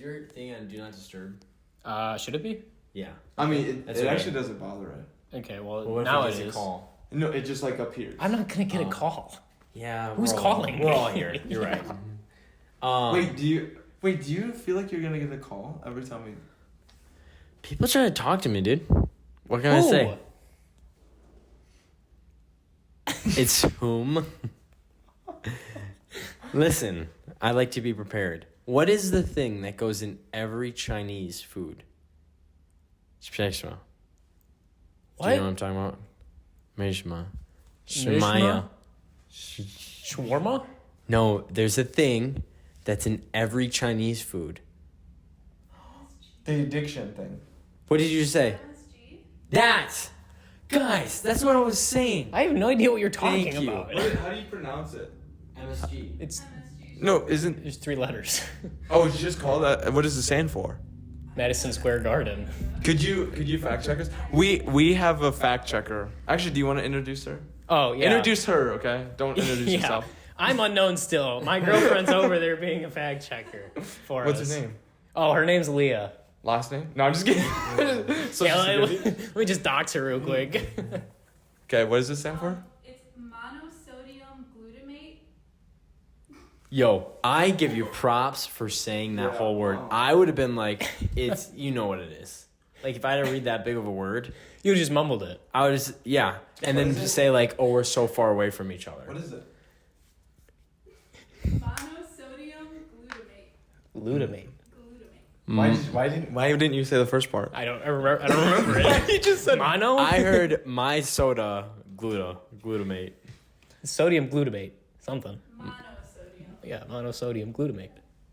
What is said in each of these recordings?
your thing on Do Not Disturb? Should it be? Yeah. I mean, it actually doesn't bother it. Okay, well what now if it it is. Call? No, it just like appears. I'm not gonna get a call. Yeah. Who's calling? We're all here. You're right. Wait, do you feel like you're gonna get a call every time we? People try to talk to me, dude. What can I say? It's whom? Listen, I like to be prepared. What is the thing that goes in every Chinese food? Shmeshma. What? Do you know what I'm talking about? Meshma. Mishma? Shawarma? No, there's a thing that's in every Chinese food. The addiction thing. What did you say? MSG? That! Guys, that's what I was saying. I have no idea what you're talking Thank you. about. How do you pronounce it? MSG. It's MSG. No, isn't. there's 3 letters. Oh, it's just called that. What does it stand for? Madison Square Garden. Could you fact check us? We have a fact checker. Actually, do you want to introduce her? Oh yeah. Introduce her, okay? Don't introduce Yeah. yourself. I'm unknown still. My girlfriend's over there being a fact checker for What's us. her name? Oh, her name's Leah. Last name? No, I'm just kidding. Social Yeah, Security? let me just dox her real quick. Okay, what does this stand for? It's monosodium glutamate. Yo, I give you props for saying that whole word. wow. I would have been like, it's, you know what it is. Like, if I had to read that big of a word, You just mumbled it. I would just, yeah. And then just say, like, oh, we're so far away from each other. What is it? Monosodium glutamate. Glutamate. Glutamate. Why didn't you say the first part? I don't remember it. You just said Mono? I heard my soda glutamate. Sodium glutamate. Something. Monosodium. Yeah, monosodium glutamate.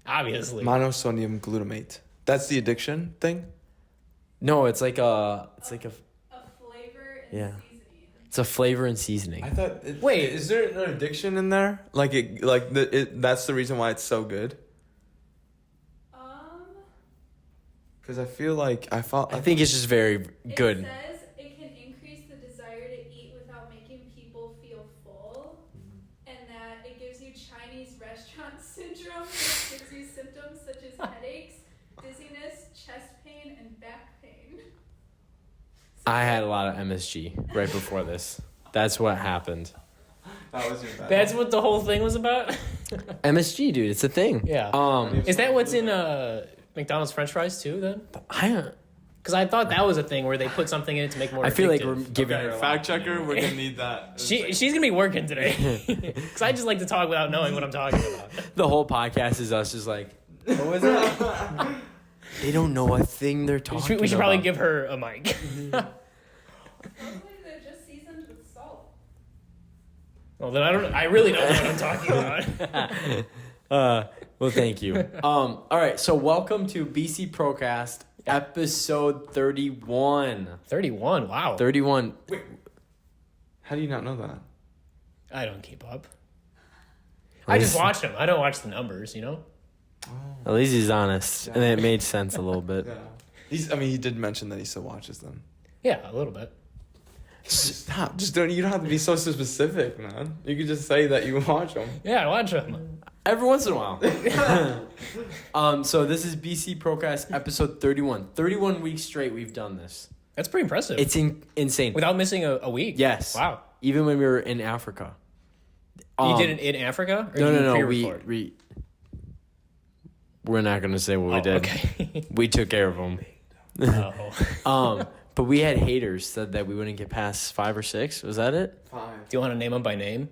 Obviously. monosodium glutamate. That's the addiction thing? No, it's like a, A flavor and Yeah. seasoning. it's a flavor and seasoning. I thought. Wait. is there an addiction in there? Like that's the reason why it's so good. Because I feel like I think it's just very good. It says it can increase the desire to eat without making people feel full, and that it gives you Chinese restaurant syndrome, which gives you symptoms such as headaches, dizziness, chest pain, and back pain. I had a lot of MSG right before this. That's what happened. that was your bad. That's what the whole thing was about? MSG, dude, it's a thing. Yeah. Is that what's in McDonald's French fries too? Then, I don't. because I thought that was a thing where they put something in it to make more. I feel like we're addictive. giving her a Fact checker, we're gonna need that. She's gonna be working today. Because I just like to talk without knowing what I'm talking about. The whole podcast is us just like, what was that? They don't know a thing they're talking about. We should probably give her a mic. Hopefully they're just seasoned with salt. Well, then I really don't know what I'm talking about. Well, thank you. All right, so welcome to BC Procast, episode 31. 31. Wow. 31. Wait, how do you not know that? I don't keep up. I just watch them. I don't watch the numbers. You know. At least he's honest, and it made sense a little bit. Yeah. He did mention that he still watches them. Yeah, a little bit. Stop. You don't have to be so specific, man. You could just say that you watch them. Yeah, I watch them. Every once in a while. So this is BC Procast, episode 31. 31 weeks straight we've done this. That's pretty impressive. It's insane. Without missing a week. Yes. Wow. Even when we were in Africa. You did it in Africa? Or No. pre-record? We're not going to say what we did. Okay. We took care of them. Oh. But we had haters said that we wouldn't get past 5 or 6. Was that it? 5. Do you want to name them by name?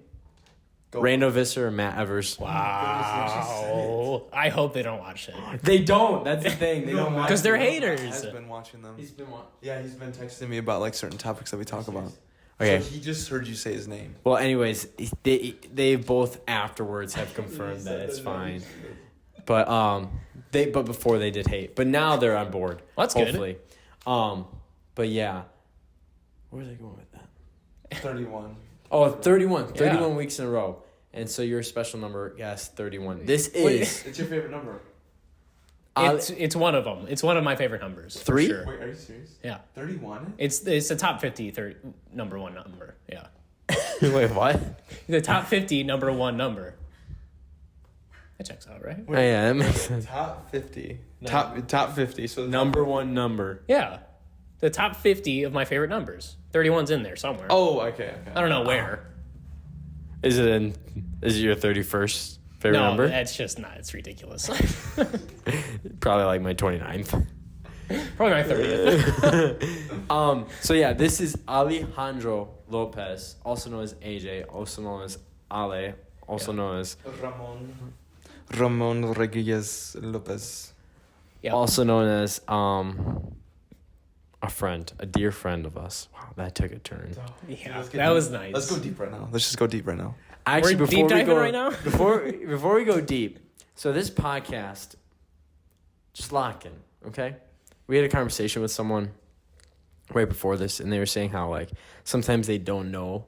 Rando Visser and Matt Evers. Wow. I hope they don't watch it. They don't. That's the thing. They don't watch. Because they're He's haters. been watching them. He's been watching. Yeah, he's been texting me about like certain topics that we talk about. Okay. So he just heard you say his name. Well, anyways, they both afterwards have confirmed that it's fine. But but before they did hate. But now they're on board. Well, that's good. Hopefully. But yeah. Where are they going with that? 31. Oh, 31. 31 Yeah. weeks in a row. And so your special number, yes, 31. This is It's your favorite number. It's one of them. It's one of my favorite numbers. for 3? Sure. Wait, are you serious? Yeah. 31? It's the top 50 number one number. Yeah. Wait, what? The top 50 number one number. That checks out, right? Oh, yeah, that makes sense. Top 50. No. Top 50. So Number one number. Yeah. The top 50 of my favorite numbers. 31's in there somewhere. Oh, okay. I don't know where. Is it your 31st favorite number? No, that's just not. It's ridiculous. Probably like my 29th. Probably my 30th. So yeah, this is Alejandro Lopez, also known as AJ, also known as Ale, also known as Ramon Rodriguez Lopez. Yep. also known as a dear friend of us. Wow, that took a turn. Yeah, that was nice. Let's go deep right now. Let's just go deep right now. Actually, We're before deep we diving go right now? before we go deep, so this podcast, just lock in, okay? We had a conversation with someone right before this, and they were saying how like sometimes they don't know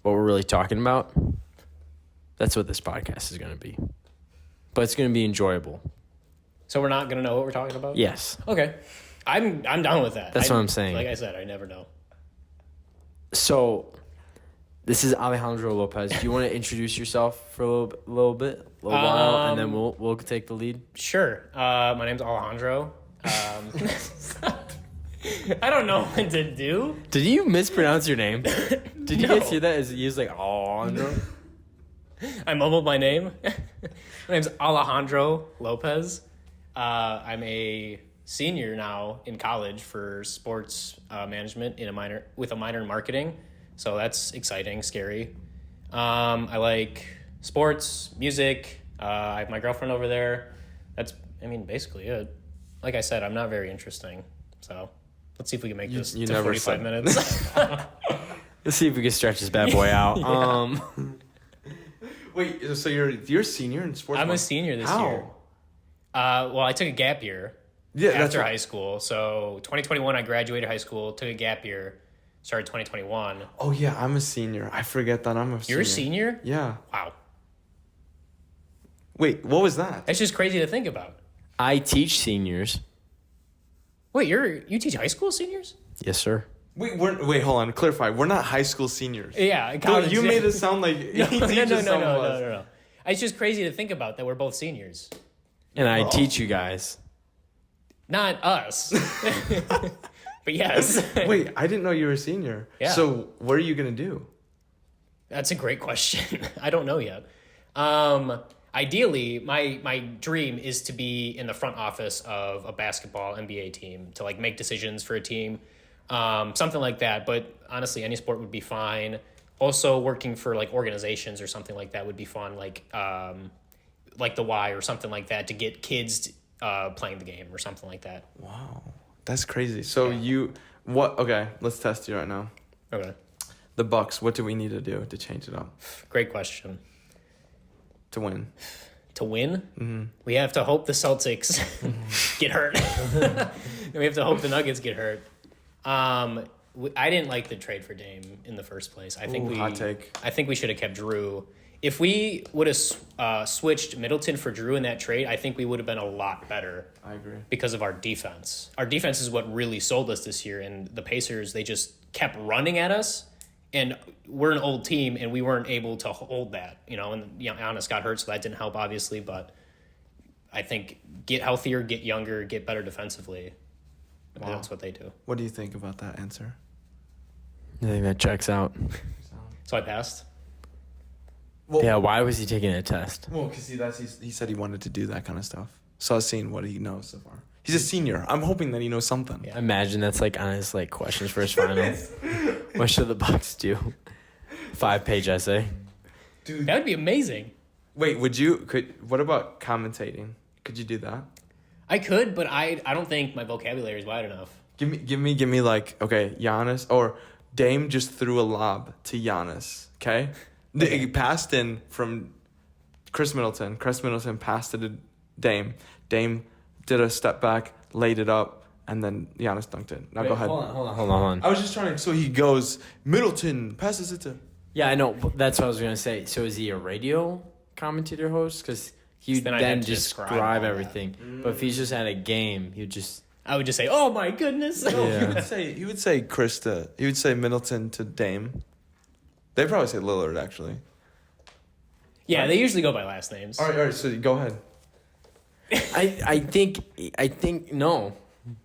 what we're really talking about. That's what this podcast is going to be, but it's going to be enjoyable. So we're not going to know what we're talking about? Yes. Okay. I'm down with that. That's what I'm saying. Like I said, I never know. So, this is Alejandro Lopez. Do you want to introduce yourself for a little while, and then we'll take the lead? Sure. My name's Alejandro. I don't know what to do. Did you mispronounce your name? Did you No. guys hear that? Is it used like Alejandro? I mumbled my name. My name's Alejandro Lopez. I'm a senior now in college for sports management with a minor in marketing. So that's exciting, scary. I like sports, music. I have my girlfriend over there. That's, basically it. Like I said, I'm not very interesting. So let's see if we can make this to 45 minutes. Let's see if we can stretch this bad boy out. Wait, so you're a senior in sports? I'm a senior this year. Well, I took a gap year after high school. So 2021, I graduated high school, took a gap year, started 2021. Oh, yeah, I'm a senior. I forget that I'm a senior. You're a senior? Yeah. Wow. Wait, what was that? That's just crazy to think about. I teach seniors. Wait, you teach high school seniors? Yes, sir. Wait, hold on. Clarify. We're not high school seniors. Yeah. Dude, you made it sound like he teaches some of us. No. It's just crazy to think about that we're both seniors. And I teach you guys. Not us. But yes. Wait, I didn't know you were a senior. Yeah. So what are you going to do? That's a great question. I don't know yet. Ideally, my dream is to be in the front office of a basketball NBA team, to like make decisions for a team, something like that. But honestly, any sport would be fine. Also, working for like organizations or something like that would be fun, like the Y or something like that, to get kids playing the game or something like that. Wow, that's crazy. So okay, let's test you right now. Okay. The Bucks, what do we need to do to change it up? Great question. To win? To win, we have to hope the Celtics get hurt. We have to hope the Nuggets get hurt. I didn't like the trade for Dame in the first place. Hot take. I think we should have kept Drew. If we would have switched Middleton for Drew in that trade, I think we would have been a lot better. I agree. Because of our defense. Our defense is what really sold us this year, and the Pacers, they just kept running at us. And we're an old team, and we weren't able to hold that, And Giannis got hurt, so that didn't help, obviously. But I think get healthier, get younger, get better defensively. Wow. That's what they do. What do you think about that answer? I think that checks out. So I passed. Well, Yeah, why was he taking a test? Well, because he said he wanted to do that kind of stuff. So I was seeing what he knows so far. He's a senior. I'm hoping that he knows something. Yeah. Imagine that's like on his like questions for his final. What should the Bucks do? 5-page essay. Dude. That would be amazing. Wait, what about commentating? Could you do that? I could, but I don't think my vocabulary is wide enough. Give me like, okay, Giannis or Dame just threw a lob to Giannis, okay? He passed in from Chris Middleton. Chris Middleton passed it to Dame. Dame did a step back, laid it up, and then Giannis dunked it. Now go ahead. Hold on. I was just trying to, so he goes, Middleton passes it to... Yeah, I know. That's what I was going to say. So is he a radio commentator host? Because he would Then I'd then have to describe all everything. But if he's just at a game, he'd just... I would just say, "Oh my goodness!" No, Yeah. he would say Middleton to Dame. They'd probably say Lillard, actually. Yeah, they usually go by last names. All right. So go ahead. I think no.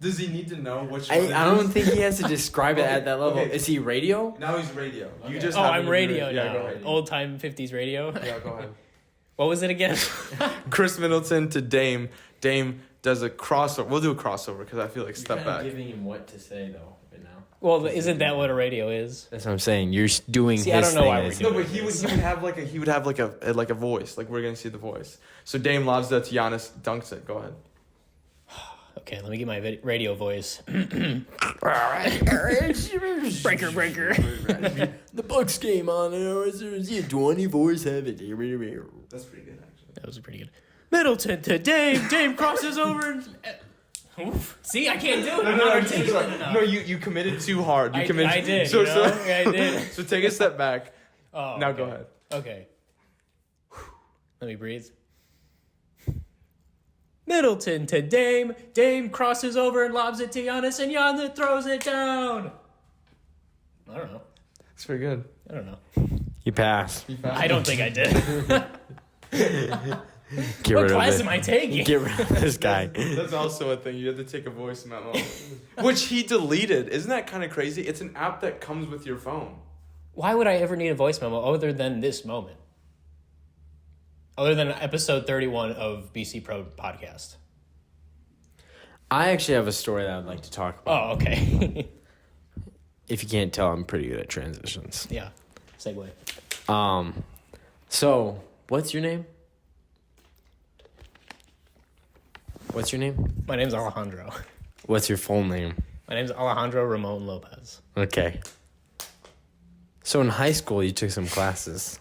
Does he need to know which? I don't think he has to describe it at that level. Okay. Is he radio? Now he's radio. Okay. You just. Oh, happen I'm to be radio Yeah, now. go ahead. Old time 50s radio. Yeah, go ahead. What was it again? Chris Middleton to Dame. Dame does a crossover. We'll do a crossover because I feel like step back. Giving him what to say though right now. Well, isn't that what a radio is? That's what I'm saying. You're doing See, his I don't know thing. why we're as- doing No, but he would have like a voice. Like we're gonna see the voice. So Dame lobs that to Giannis, dunks it. Go ahead. Okay, let me get my radio voice. breaker. The Bucks game on. 24/7. That's pretty good actually. That was pretty good. Middleton to Dame. Dame crosses over. Oof. See, I can't do it. I'm not articulate enough. No, you committed too hard. You I committed. did. So, You know? I did. so take a step back. Oh, Now okay. go ahead. Okay. Let me breathe. Middleton to Dame. Dame crosses over and lobs it to Giannis, and Giannis throws it down. I don't know. It's pretty good. I don't know. You pass. I don't think I did. Get What rid class of am it. I taking? Get rid of this guy. That's also a thing. You have to take a voice memo, which he deleted. Isn't that kind of crazy? It's an app that comes with your phone. Why would I ever need a voice memo other than this moment? Other than episode 31 of BC Pro podcast. I actually have a story that I'd like to talk about. Oh, okay. If you can't tell, I'm pretty good at transitions. Yeah. Segue. So what's your name? What's your name? My name's Alejandro. What's your full name? My name's Alejandro Ramon Lopez. Okay. So in high school, you took some classes.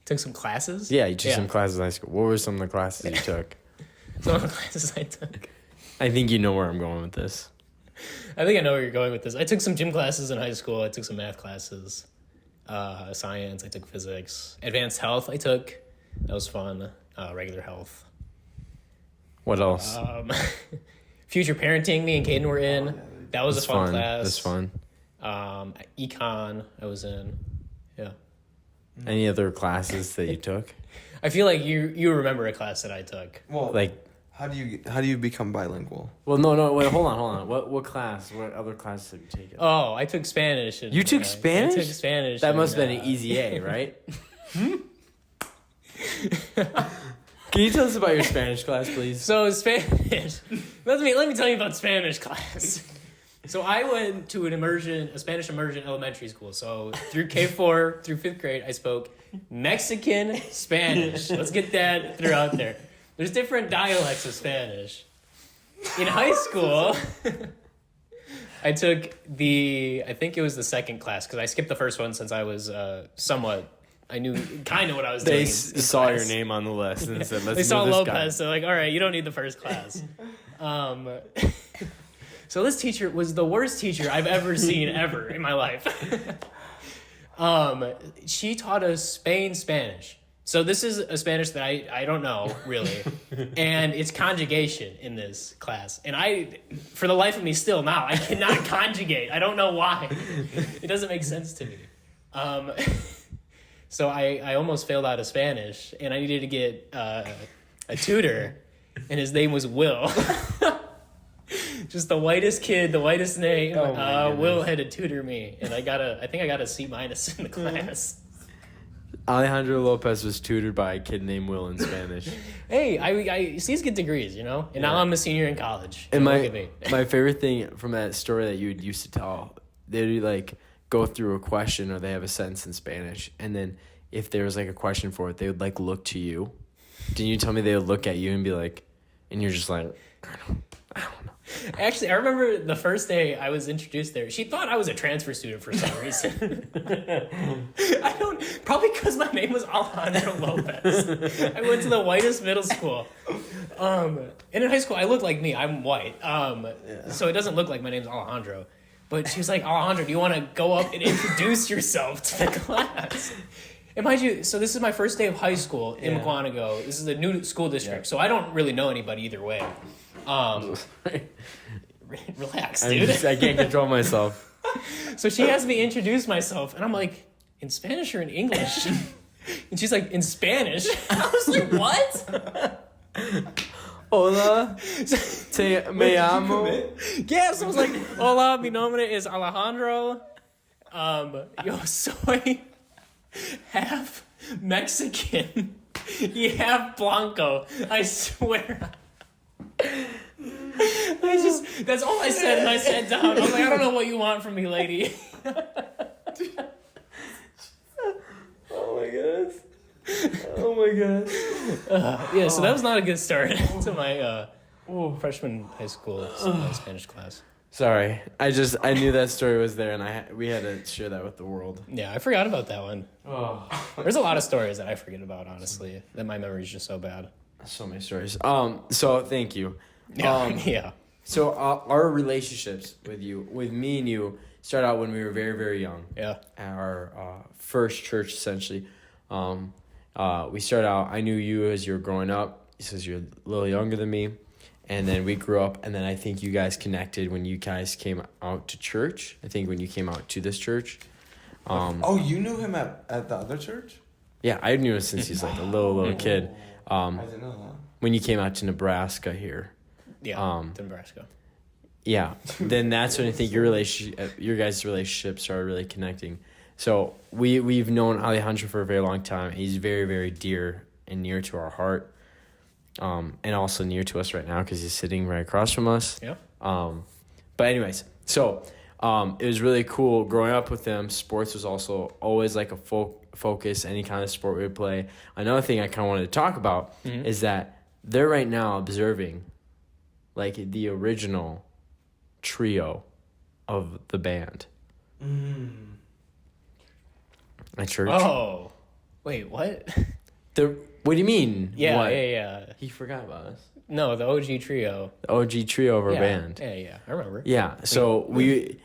Took some classes? Yeah, you took some classes in high school. What were some of the classes you took? Some of the classes I took. I think you know where I'm going with this. I think I know where you're going with this. I took some gym classes in high school. I took some math classes. Science. I took physics. Advanced health I took. That was fun. Regular health. What else? Future parenting, me and Caeden were in. That was a fun class. That's fun. Econ I was in. Yeah. Any other classes that you took? I feel like you remember a class that I took. Well, Like, how do you become bilingual? well, no, wait, hold on. What class? What other classes have you taken? Oh, I took Spanish. You took Spanish? I took Spanish. That must have been an easy A, right? Can you tell us about your Spanish class, please? So Spanish. let me tell you about Spanish class. So I went to a Spanish immersion elementary school. So through K4 through 5th grade, I spoke Mexican Spanish. Let's get that throughout there. There's different dialects of Spanish. In high school, I took I think it was the second class because I skipped the first one since I was I knew kind of what I was doing. They in saw class. your name on the list and said, let's They saw move this Lopez, guy. so like, all right, you don't need the first class. So this teacher was the worst teacher I've ever seen ever in my life. She taught us Spanish. So this is a Spanish that I don't know really, and it's conjugation in this class. And for the life of me, still now I cannot conjugate. I don't know why. It doesn't make sense to me. So I almost failed out of Spanish, and I needed to get a tutor, and his name was Will. Just the whitest kid, the whitest name. Oh my Will had to tutor me, and I think I got a C- in the class. Alejandro Lopez was tutored by a kid named Will in Spanish. Hey, I C's get degrees, you know, and now I'm a senior in college. And Look at me. my favorite thing from that story that you used to tell, they'd like go through a question or they have a sentence in Spanish, and then if there was like a question for it, they would like look to you. Didn't you tell me they would look at you and be like, and you're just like, I don't know. Actually, I remember the first day I was introduced there. She thought I was a transfer student for some reason. Probably because my name was Alejandro Lopez. I went to the whitest middle school. And in high school, I look like me. I'm white. So it doesn't look like my name's Alejandro. But she was like, Alejandro, do you want to go up and introduce yourself to the class? And mind you, so this is my first day of high school in McQuanago. This is a new school district, so I don't really know anybody either way. Relax, dude. I can't control myself. So she has me introduce myself, and I'm like, in Spanish or in English? And she's like, in Spanish. I was like, what? Hola, me amo. Yeah, so I was like, hola, mi nombre es Alejandro. Yo soy half Mexican. You half Blanco. I swear. That's all I said, and I sat down. I was like, I don't know what you want from me, lady. Oh my goodness. Oh my goodness. Yeah, so that was not a good start to my freshman high school Spanish class. Sorry, I knew that story was there, and we had to share that with the world. Yeah, I forgot about that one. Oh, There's a lot of stories that I forget about, honestly, that my memory's just so bad. so many stories. So thank you. Yeah, yeah. So our relationships with me and you, started out when we were very, very young. Yeah. At our first church, essentially. We started out, I knew you as you were growing up. He says you're a little younger than me. And then we grew up, and then I think you guys connected when you guys came out to church. I think when you came out to this church. You knew him at the other church? Yeah, I knew him since he's like a little kid. I didn't know that. When you came out to Nebraska here. Yeah, to Nebraska. Yeah, then that's when I think your guys' relationship started really connecting. So we've known Alejandro for a very long time. He's very, very dear and near to our heart, and also near to us right now because he's sitting right across from us. Yeah. But anyways, so it was really cool growing up with them. Sports was also always like a focus. Any kind of sport we would play. Another thing I kind of wanted to talk about is that they're right now observing, like the original trio of the band. At church. Oh, wait, what? What do you mean? Yeah, what? yeah. He forgot about us. No, the OG trio. The OG trio of our Yeah, band. Yeah, I remember. Yeah, so we...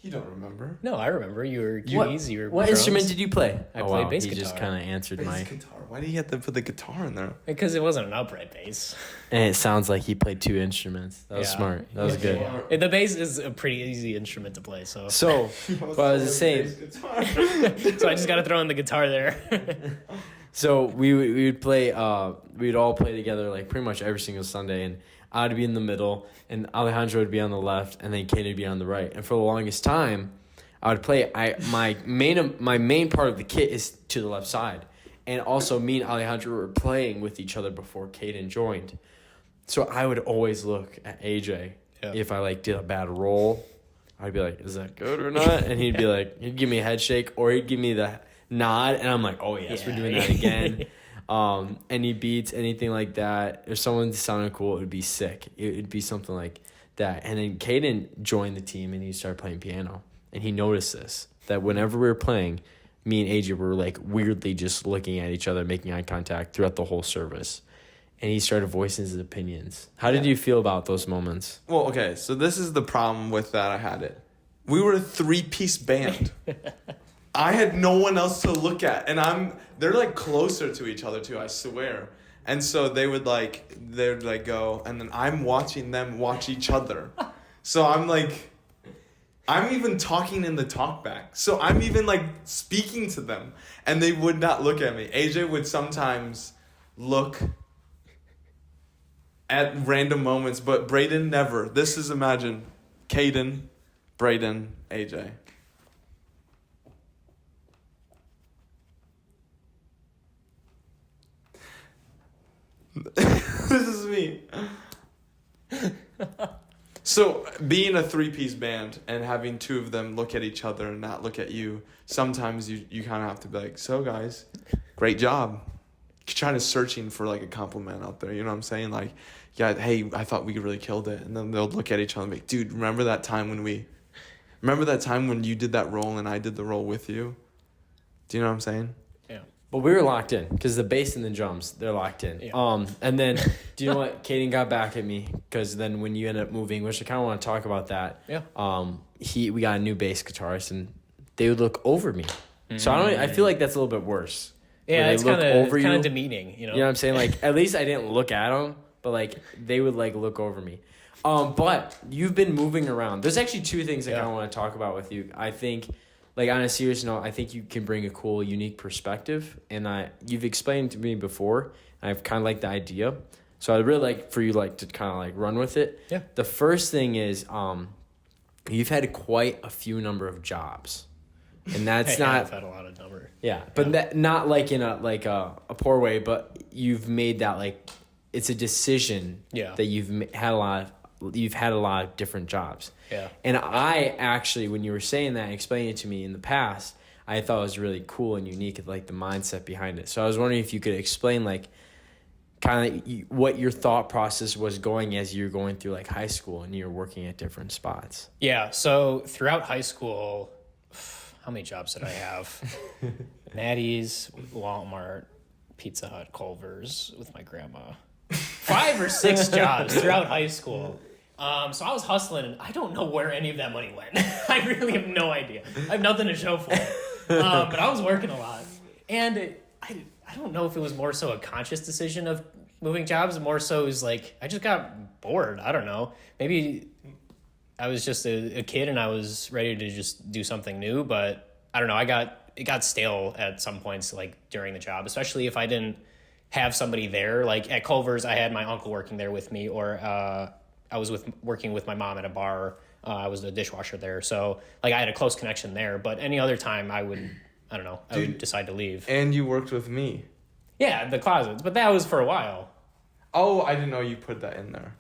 You don't remember? No, I remember. You were keys, you were What drums. instrument did you play? I played bass He guitar. just kind of answered Bass guitar. Why do you have to put the guitar in there? Because it wasn't an upright bass. And it sounds like he played two instruments. That was Yeah. smart. That was good. Yeah. The bass is a pretty easy instrument to play, so So, what I was saying... so I just got to throw in the guitar there. So we would play. We'd all play together like pretty much every single Sunday, and I'd be in the middle, and Alejandro would be on the left, and then Caeden would be on the right. And for the longest time, I would play. My main part of the kit is to the left side, and also me and Alejandro were playing with each other before Caeden joined. So I would always look at AJ if I like did a bad roll. I'd be like, "Is that good or not?" And he'd be like, he'd give me a head shake, or he'd give me the nod, and I'm like, oh yes, we're doing that again. Any beats, anything like that, if someone sounded cool, it would be sick. It would be something like that. And then Caeden joined the team, and he started playing piano, and he noticed this, that whenever we were playing, me and AJ were like weirdly just looking at each other, making eye contact throughout the whole service, and he started voicing his opinions. How did you feel about those moments? Well, okay, so this is the problem with that. I had it. We were a 3-piece band. I had no one else to look at, and they're like closer to each other too, I swear. And so they'd go, and then I'm watching them watch each other. So I'm even talking in the talkback. So I'm even like speaking to them, and they would not look at me. AJ would sometimes look at random moments, but Braedon never. This is, imagine, Caeden, Braedon, AJ. This is me. So being a 3-piece band and having two of them look at each other and not look at you, sometimes you kind of have to be like, so guys, great job. Trying to searching for like a compliment out there, you know what I'm saying? Like, yeah, hey, I thought we really killed it. And then they'll look at each other and be like, dude, remember that time when you did that role and I did the role with you? Do you know what I'm saying? But we were locked in because the bass and the drums, they're locked in. Yeah. And then, do you know what? Caeden got back at me because then when you end up moving, which I kind of want to talk about that. Yeah. We got a new bass guitarist, and they would look over me. So I feel like that's a little bit worse. Yeah, they it's look kind you. of demeaning, you know. You know what I'm saying? Like, at least I didn't look at them, but like they would like look over me. But you've been moving around. There's actually two things I kind of want to talk about with you. I think like on a serious note, I think you can bring a cool, unique perspective, and you've explained to me before, and I've kind of liked the idea. So I'd really like for you like to kind of like run with it. Yeah. The first thing is, you've had quite a few number of jobs, and that's I've had a lot of number. Yeah, but that not like in a poor way, but you've made that like it's a decision. Yeah. That had a lot of different jobs. Yeah. And I actually, when you were saying that, explaining it to me in the past, I thought it was really cool and unique, like the mindset behind it. So I was wondering if you could explain like kind of what your thought process was going as you're going through like high school and you're working at different spots. Yeah. So throughout high school, how many jobs did I have? Maddie's, Walmart, Pizza Hut, Culver's with my grandma. 5 or 6 jobs throughout high school. So I was hustling, and I don't know where any of that money went. I really have no idea. I have nothing to show for it. But I was working a lot. And I don't know if it was more so a conscious decision of moving jobs, more so it was like I just got bored. I don't know. Maybe I was just a kid and I was ready to just do something new, but I don't know. It got stale at some points, like during the job, especially if I didn't have somebody there. Like at Culver's, I had my uncle working there with me, or I was working with my mom at a bar. I was the dishwasher there, so like I had a close connection there. But any other time, I would decide to leave. And you worked with me. Yeah, the closets, but that was for a while. Oh, I didn't know you put that in there.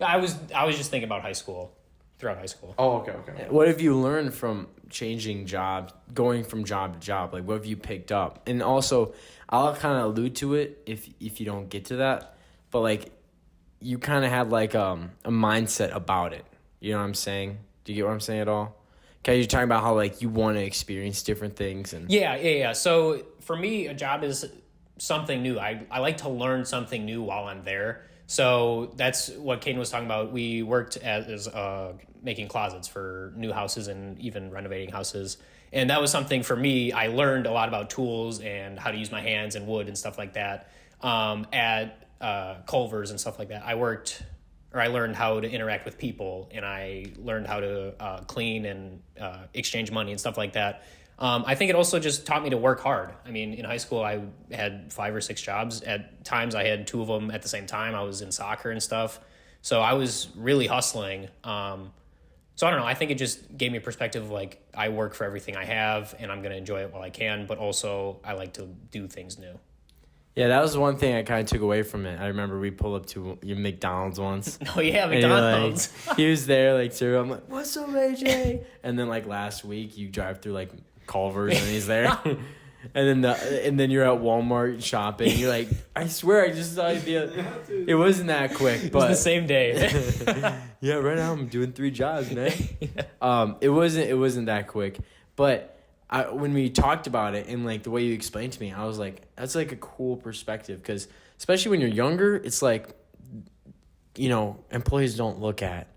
I was just thinking about high school, throughout high school. Oh, okay. What have you learned from changing jobs, going from job to job? Like, what have you picked up? And also, I'll kind of allude to it if you don't get to that, but like, you kind of had like a mindset about it. You know what I'm saying? Do you get what I'm saying at all? Okay, you're talking about how like you want to experience different things and Yeah. So for me, a job is something new. I like to learn something new while I'm there. So that's what Caeden was talking about. We worked as making closets for new houses and even renovating houses. And that was something for me. I learned a lot about tools and how to use my hands and wood and stuff like that at Culver's and stuff like that. I learned how to interact with people, and I learned how to clean and exchange money and stuff like that. I think it also just taught me to work hard. I mean, in high school, I had 5 or 6 jobs. At times, I had 2 of them at the same time. I was in soccer and stuff. So I was really hustling. So I don't know. I think it just gave me a perspective of like, I work for everything I have, and I'm going to enjoy it while I can. But also, I like to do things new. Yeah, that was one thing I kind of took away from it. I remember we pulled up to your McDonald's once. Oh, yeah, And McDonald's. like, he was there, like, sir. I'm like, what's up, AJ? And then, like, last week, you drive through, like, Culver's, and he's there. and then you're at Walmart shopping. You're like, I swear, I just saw the. It wasn't that quick, but It was the same day. yeah, right now I'm doing 3 jobs, man. It wasn't that quick, but. When we talked about it and like the way you explained to me, I was like, that's like a cool perspective, because especially when you're younger, it's like, you know, employees don't look at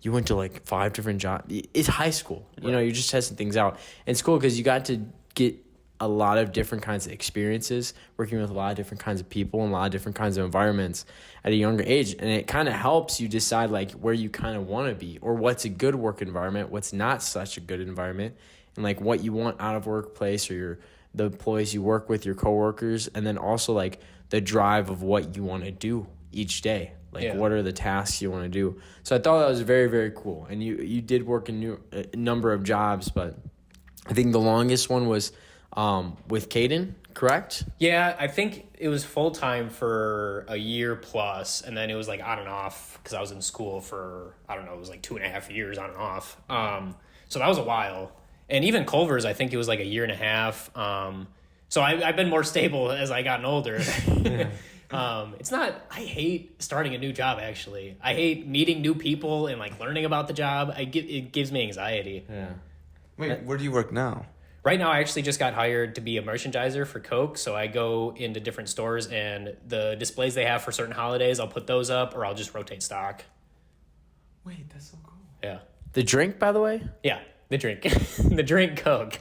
you went to like 5 different jobs. It's high school, you know, you're just testing things out. And it's cool because you got to get a lot of different kinds of experiences, working with a lot of different kinds of people and a lot of different kinds of environments at a younger age. And it kind of helps you decide like where you kind of want to be, or what's a good work environment, what's not such a good environment, and like what you want out of workplace, or the employees you work with, your coworkers, and then also like the drive of what you want to do each day. Like what are the tasks you want to do? So I thought that was very, very cool. And you did work a number of jobs, but I think the longest one was with Caeden, correct? Yeah, I think it was full time for a year plus, and then it was like on and off because I was in school for, I don't know, it was like 2.5 years on and off. So that was a while. And even Culver's, I think it was like a year and a half. So I've been more stable as I gotten older. It's not, I hate starting a new job, actually. I hate meeting new people and like learning about the job. It gives me anxiety. Yeah. Wait, where do you work now? Right now, I actually just got hired to be a merchandiser for Coke. So I go into different stores, and the displays they have for certain holidays, I'll put those up, or I'll just rotate stock. Wait, that's so cool. Yeah. The drink, by the way? Yeah, the drink. The drink Coke.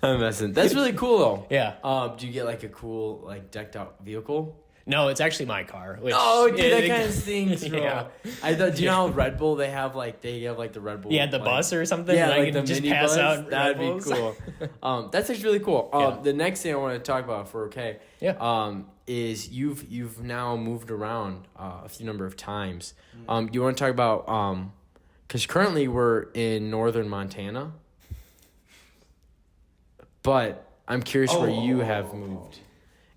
I'm messing. That's really cool though. Yeah. Do you get like a cool like decked out vehicle? No, it's actually my car. Which, Oh, dude, that kind of stinks, bro. Yeah. I thought. Do you know how Red Bull they have the Red Bull? Yeah, the like, bus or something. Yeah, and I like can the just mini pass bus. out. That'd be Red Bulls. cool. That's actually really cool. Yeah. The next thing I want to talk about, if we're okay, Yeah. is you've now moved around a few number of times. You want to talk about because currently we're in northern Montana, but I'm curious where you have moved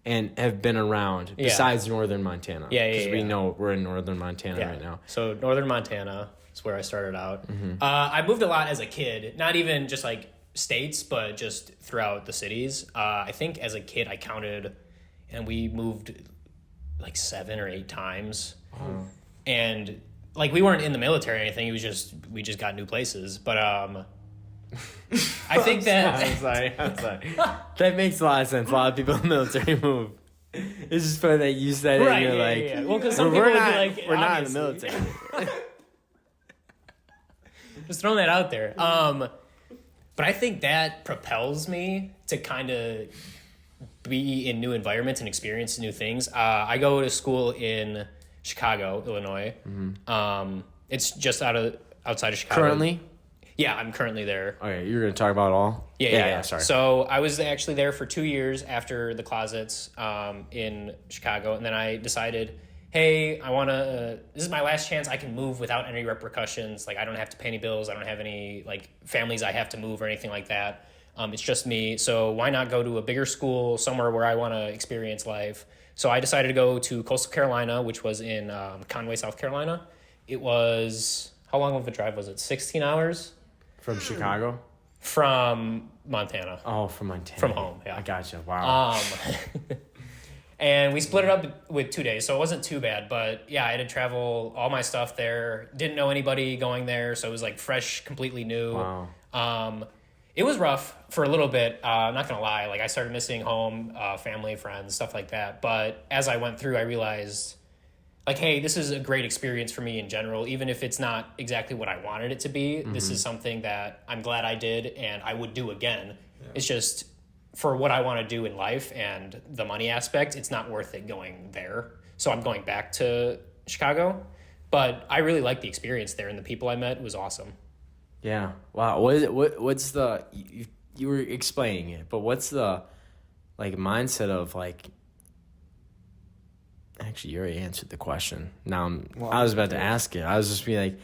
and have been around besides northern Montana. Yeah, Because we yeah. know we're in northern Montana right now. So northern Montana is where I started out. I moved a lot as a kid, not even just like states, but just throughout the cities. I think as a kid I counted, and we moved like 7 or 8 times. Oh. And like we weren't in the military or anything. It was just we just got new places. But I think that I'm sorry. That makes a lot of sense. A lot of people in the military move. It's just funny that you said it. right, And you're yeah, like, yeah. Well, because some we're people not, would be like, we're not in the obviously. military. Just throwing that out there. But I think that propels me to kind of be in new environments and experience new things. I go to school in Chicago, Illinois. It's just outside of Chicago. Currently? Yeah, I'm currently there. Okay, you're going to talk about it all? Yeah. Sorry. So I was actually there for 2 years after the closets in Chicago, and then I decided, hey, I want to. This is my last chance. I can move without any repercussions. Like I don't have to pay any bills. I don't have any like families I have to move or anything like that. It's just me. So why not go to a bigger school somewhere where I want to experience life? So I decided to go to Coastal Carolina, which was in Conway, South Carolina. It was how long of a drive was it? 16 hours. From Chicago? From Montana. Oh, from Montana. From home, yeah. I gotcha. Wow. And we split it up with 2 days, so it wasn't too bad. But yeah, I had to travel all my stuff there. Didn't know anybody going there, so it was like fresh, completely new. Wow. It was rough for a little bit. I'm not gonna lie. Like I started missing home, family, friends, stuff like that. But as I went through, I realized, like, hey, this is a great experience for me in general, even if it's not exactly what I wanted it to be. This is something that I'm glad I did and I would do again. Yeah. It's just for what I want to do in life and the money aspect, it's not worth it going there. So I'm going back to Chicago. But I really liked the experience there, and the people I met was awesome. Yeah. Wow. What's the you were explaining it, but what's the like mindset of like actually you already answered the question. Now I was about to ask it. I was just being like,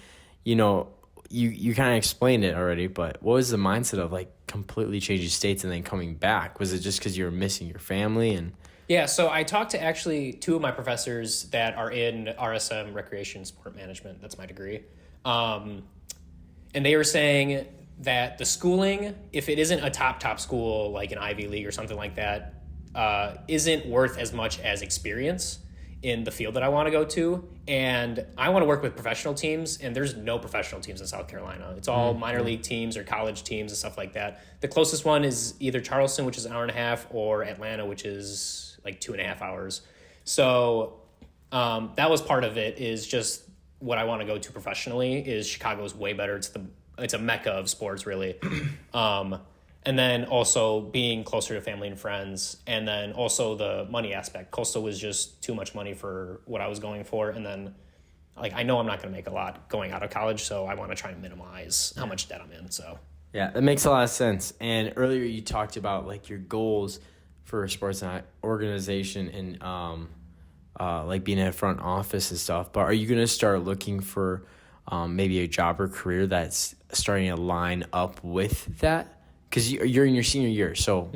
you kind of explained it already, but what was the mindset of like completely changing states and then coming back? Was it just because you were missing your family and Yeah, so I talked to actually 2 of my professors that are in RSM, Recreation Sport Management. That's my degree. And they were saying that the schooling, if it isn't a top school like an Ivy League or something like that, isn't worth as much as experience in the field that I want to go to. And I want to work with professional teams, and there's no professional teams in South Carolina. It's all minor league teams or college teams and stuff like that. The closest one is either Charleston, which is an hour and a half, or Atlanta, which is like 2.5 hours. So that was part of it, is just what I want to go to professionally. Is Chicago's way better. It's a mecca of sports, really. And then also being closer to family and friends, and then also the money aspect. Coastal was just too much money for what I was going for, and then like I know I'm not going to make a lot going out of college, so I want to try to minimize how much debt I'm in. So yeah, that makes a lot of sense. And earlier you talked about like your goals for a sports organization and like being in a front office and stuff. But are you going to start looking for maybe a job or career that's starting to line up with that? Because you're in your senior year, so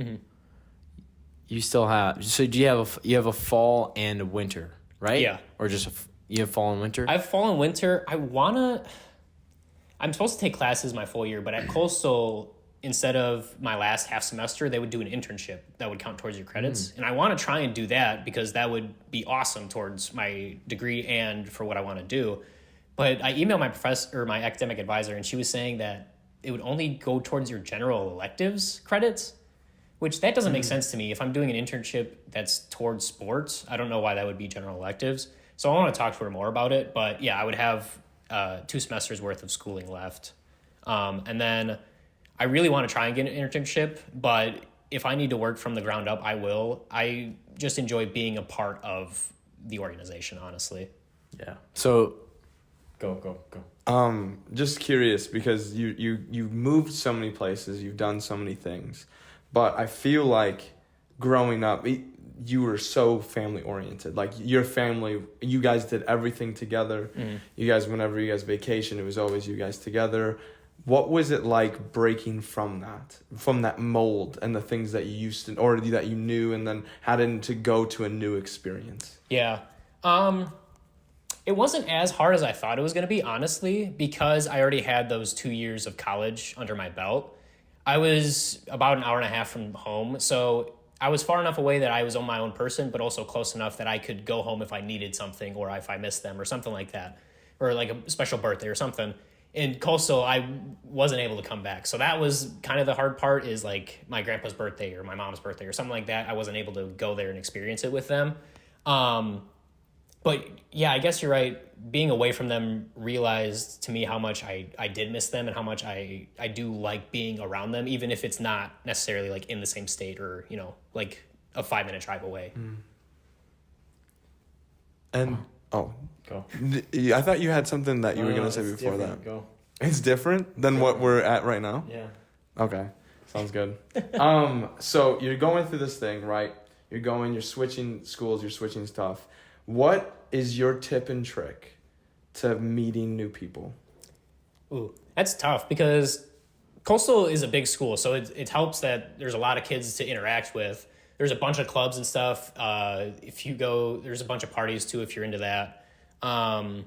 you still have. So do you have a fall and a winter, right? Yeah. Or just you have fall and winter? I have fall and winter. I'm supposed to take classes my full year, but at Coastal, instead of my last half semester, they would do an internship that would count towards your credits. And I want to try and do that because that would be awesome towards my degree and for what I want to do. But I emailed my professor or my academic advisor, and she was saying that it would only go towards your general electives credits, which that doesn't make sense to me. If I'm doing an internship that's towards sports, I don't know why that would be general electives. So I want to talk to her more about it. But yeah, I would have 2 semesters worth of schooling left. And then I really want to try and get an internship, but if I need to work from the ground up, I will. I just enjoy being a part of the organization, honestly. Yeah. So, go. Just curious because you moved so many places, you've done so many things, but I feel like growing up, you were so family oriented. Like your family, you guys did everything together. Mm. You guys, whenever you guys vacation, it was always you guys together. What was it like breaking from that mold and the things that you used to, or that you knew, and then having to go to a new experience? Yeah. It wasn't as hard as I thought it was going to be, honestly, because I already had those 2 years of college under my belt. I was about an hour and a half from home, so I was far enough away that I was on my own person, but also close enough that I could go home if I needed something or if I missed them or something like that, or like a special birthday or something. In Coastal, I wasn't able to come back. So that was kind of the hard part, is like my grandpa's birthday or my mom's birthday or something like that. I wasn't able to go there and experience it with them. But yeah, I guess you're right. Being away from them realized to me how much I did miss them and how much I do like being around them, even if it's not necessarily like in the same state or, like a 5-minute drive away. And, Go. I thought you had something that you were going to say before that. Go. It's different than what we're at right now? Yeah. Okay. Sounds good. So you're going through this thing, right? You're switching schools, you're switching stuff. What is your tip and trick to meeting new people? Ooh, that's tough because Coastal is a big school, so it helps that there's a lot of kids to interact with. There's a bunch of clubs and stuff. If you go, there's a bunch of parties too if you're into that. There's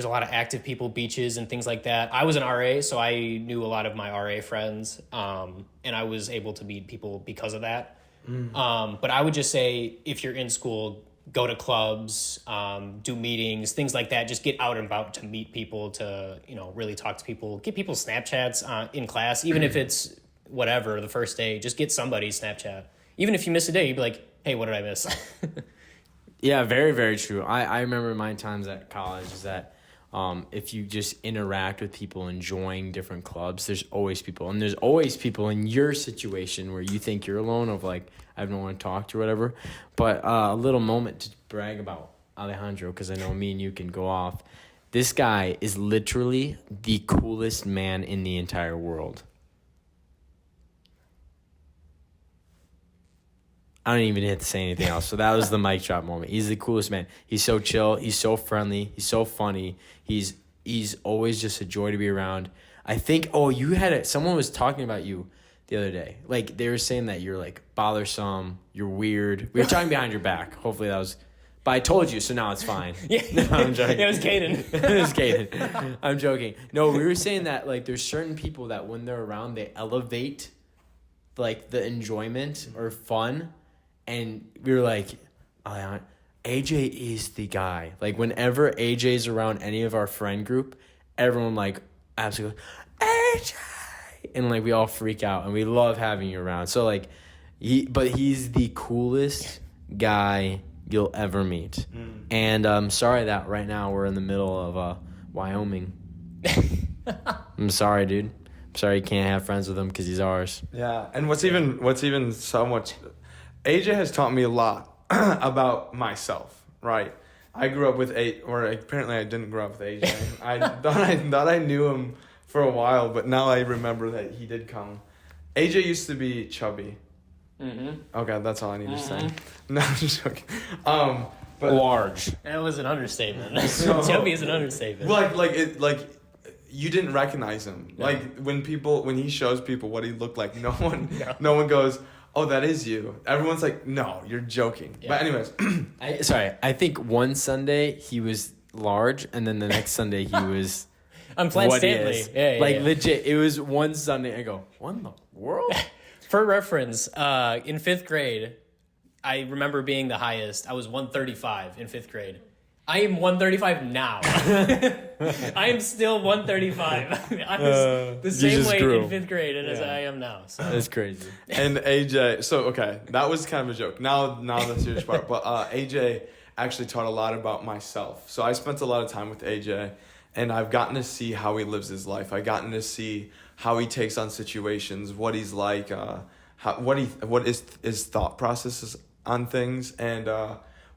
a lot of active people, beaches and things like that. I was an RA, so I knew a lot of my RA friends, and I was able to meet people because of that. But I would just say if you're in school, go to clubs, do meetings, things like that. Just get out and about to meet people, to, really talk to people, get people Snapchats in class, even if it's whatever, the first day, just get somebody's Snapchat. Even if you miss a day, you'd be like, hey, what did I miss? Yeah, very, very true. I remember my times at college is that if you just interact with people enjoying different clubs, there's always people. And there's always people in your situation where you think you're alone, of like, I have no one to talk to or whatever. But a little moment to brag about Alejandro, because I know me and you can go off. This guy is literally the coolest man in the entire world. I don't even have to say anything else. So that was the mic drop moment. He's the coolest man. He's so chill. He's so friendly. He's so funny. He's always just a joy to be around. I think, someone was talking about you the other day. Like, they were saying that you're, like, bothersome. You're weird. We were talking behind your back. Hopefully that was... But I told you, so now it's fine. Yeah. No, I'm joking. It was Caeden. It was Caeden. I'm joking. No, we were saying that, like, there's certain people that when they're around, they elevate, like, the enjoyment or fun. And we were like, AJ is the guy. Like, whenever AJ's around any of our friend group, everyone, like, absolutely goes, AJ! And, like, we all freak out. And we love having you around. So, like, he's the coolest guy you'll ever meet. And I'm sorry that right now we're in the middle of Wyoming. I'm sorry, dude. I'm sorry you can't have friends with him because he's ours. Yeah, and what's even so much... AJ has taught me a lot about myself, right? I grew up with apparently I didn't grow up with AJ. I thought I knew him for a while, but now I remember that he did come. AJ used to be chubby. Mm-hmm. Okay, that's all I need to say. No, I'm just joking. But large. That was an understatement. Chubby is an understatement. Like you didn't recognize him. No. Like when he shows people what he looked like, no one goes, oh, that is you. Everyone's like, no, you're joking. Yeah. But anyways. I think one Sunday he was large, and then the next Sunday he was I'm Flat Stanley. Yeah, legit. It was one Sunday. I go, what in the world? For reference, in 5th grade, I remember being the highest. I was 135 in 5th grade. I am 135 now. I am still 135. I was the same weight in 5th grade as I am now. So. That's crazy. And AJ, so okay, that was kind of a joke. Now the serious part. But AJ actually taught a lot about myself. So I spent a lot of time with AJ, and I've gotten to see how he lives his life. I've gotten to see how he takes on situations, what he's like, what his thought processes on things, and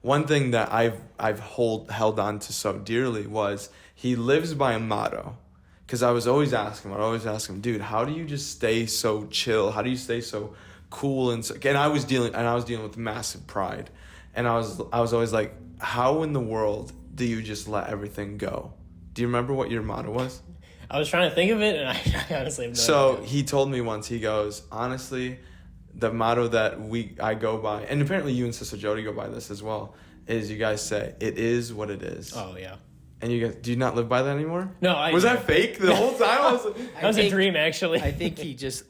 one thing that I've held on to so dearly was he lives by a motto. Because I was always asking him, dude, how do you just stay so chill? How do you stay so cool? And I was dealing with massive pride. And I was always like, how in the world do you just let everything go? Do you remember what your motto was? I was trying to think of it, and I honestly have no So idea. he told me once, he goes, honestly, the motto that I go by, and apparently you and Sister Jody go by this as well, is you guys say, it is what it is. Oh, yeah. And you guys, do you not live by that anymore? No, Was that fake the whole time? I was That was a dream, actually. I think he just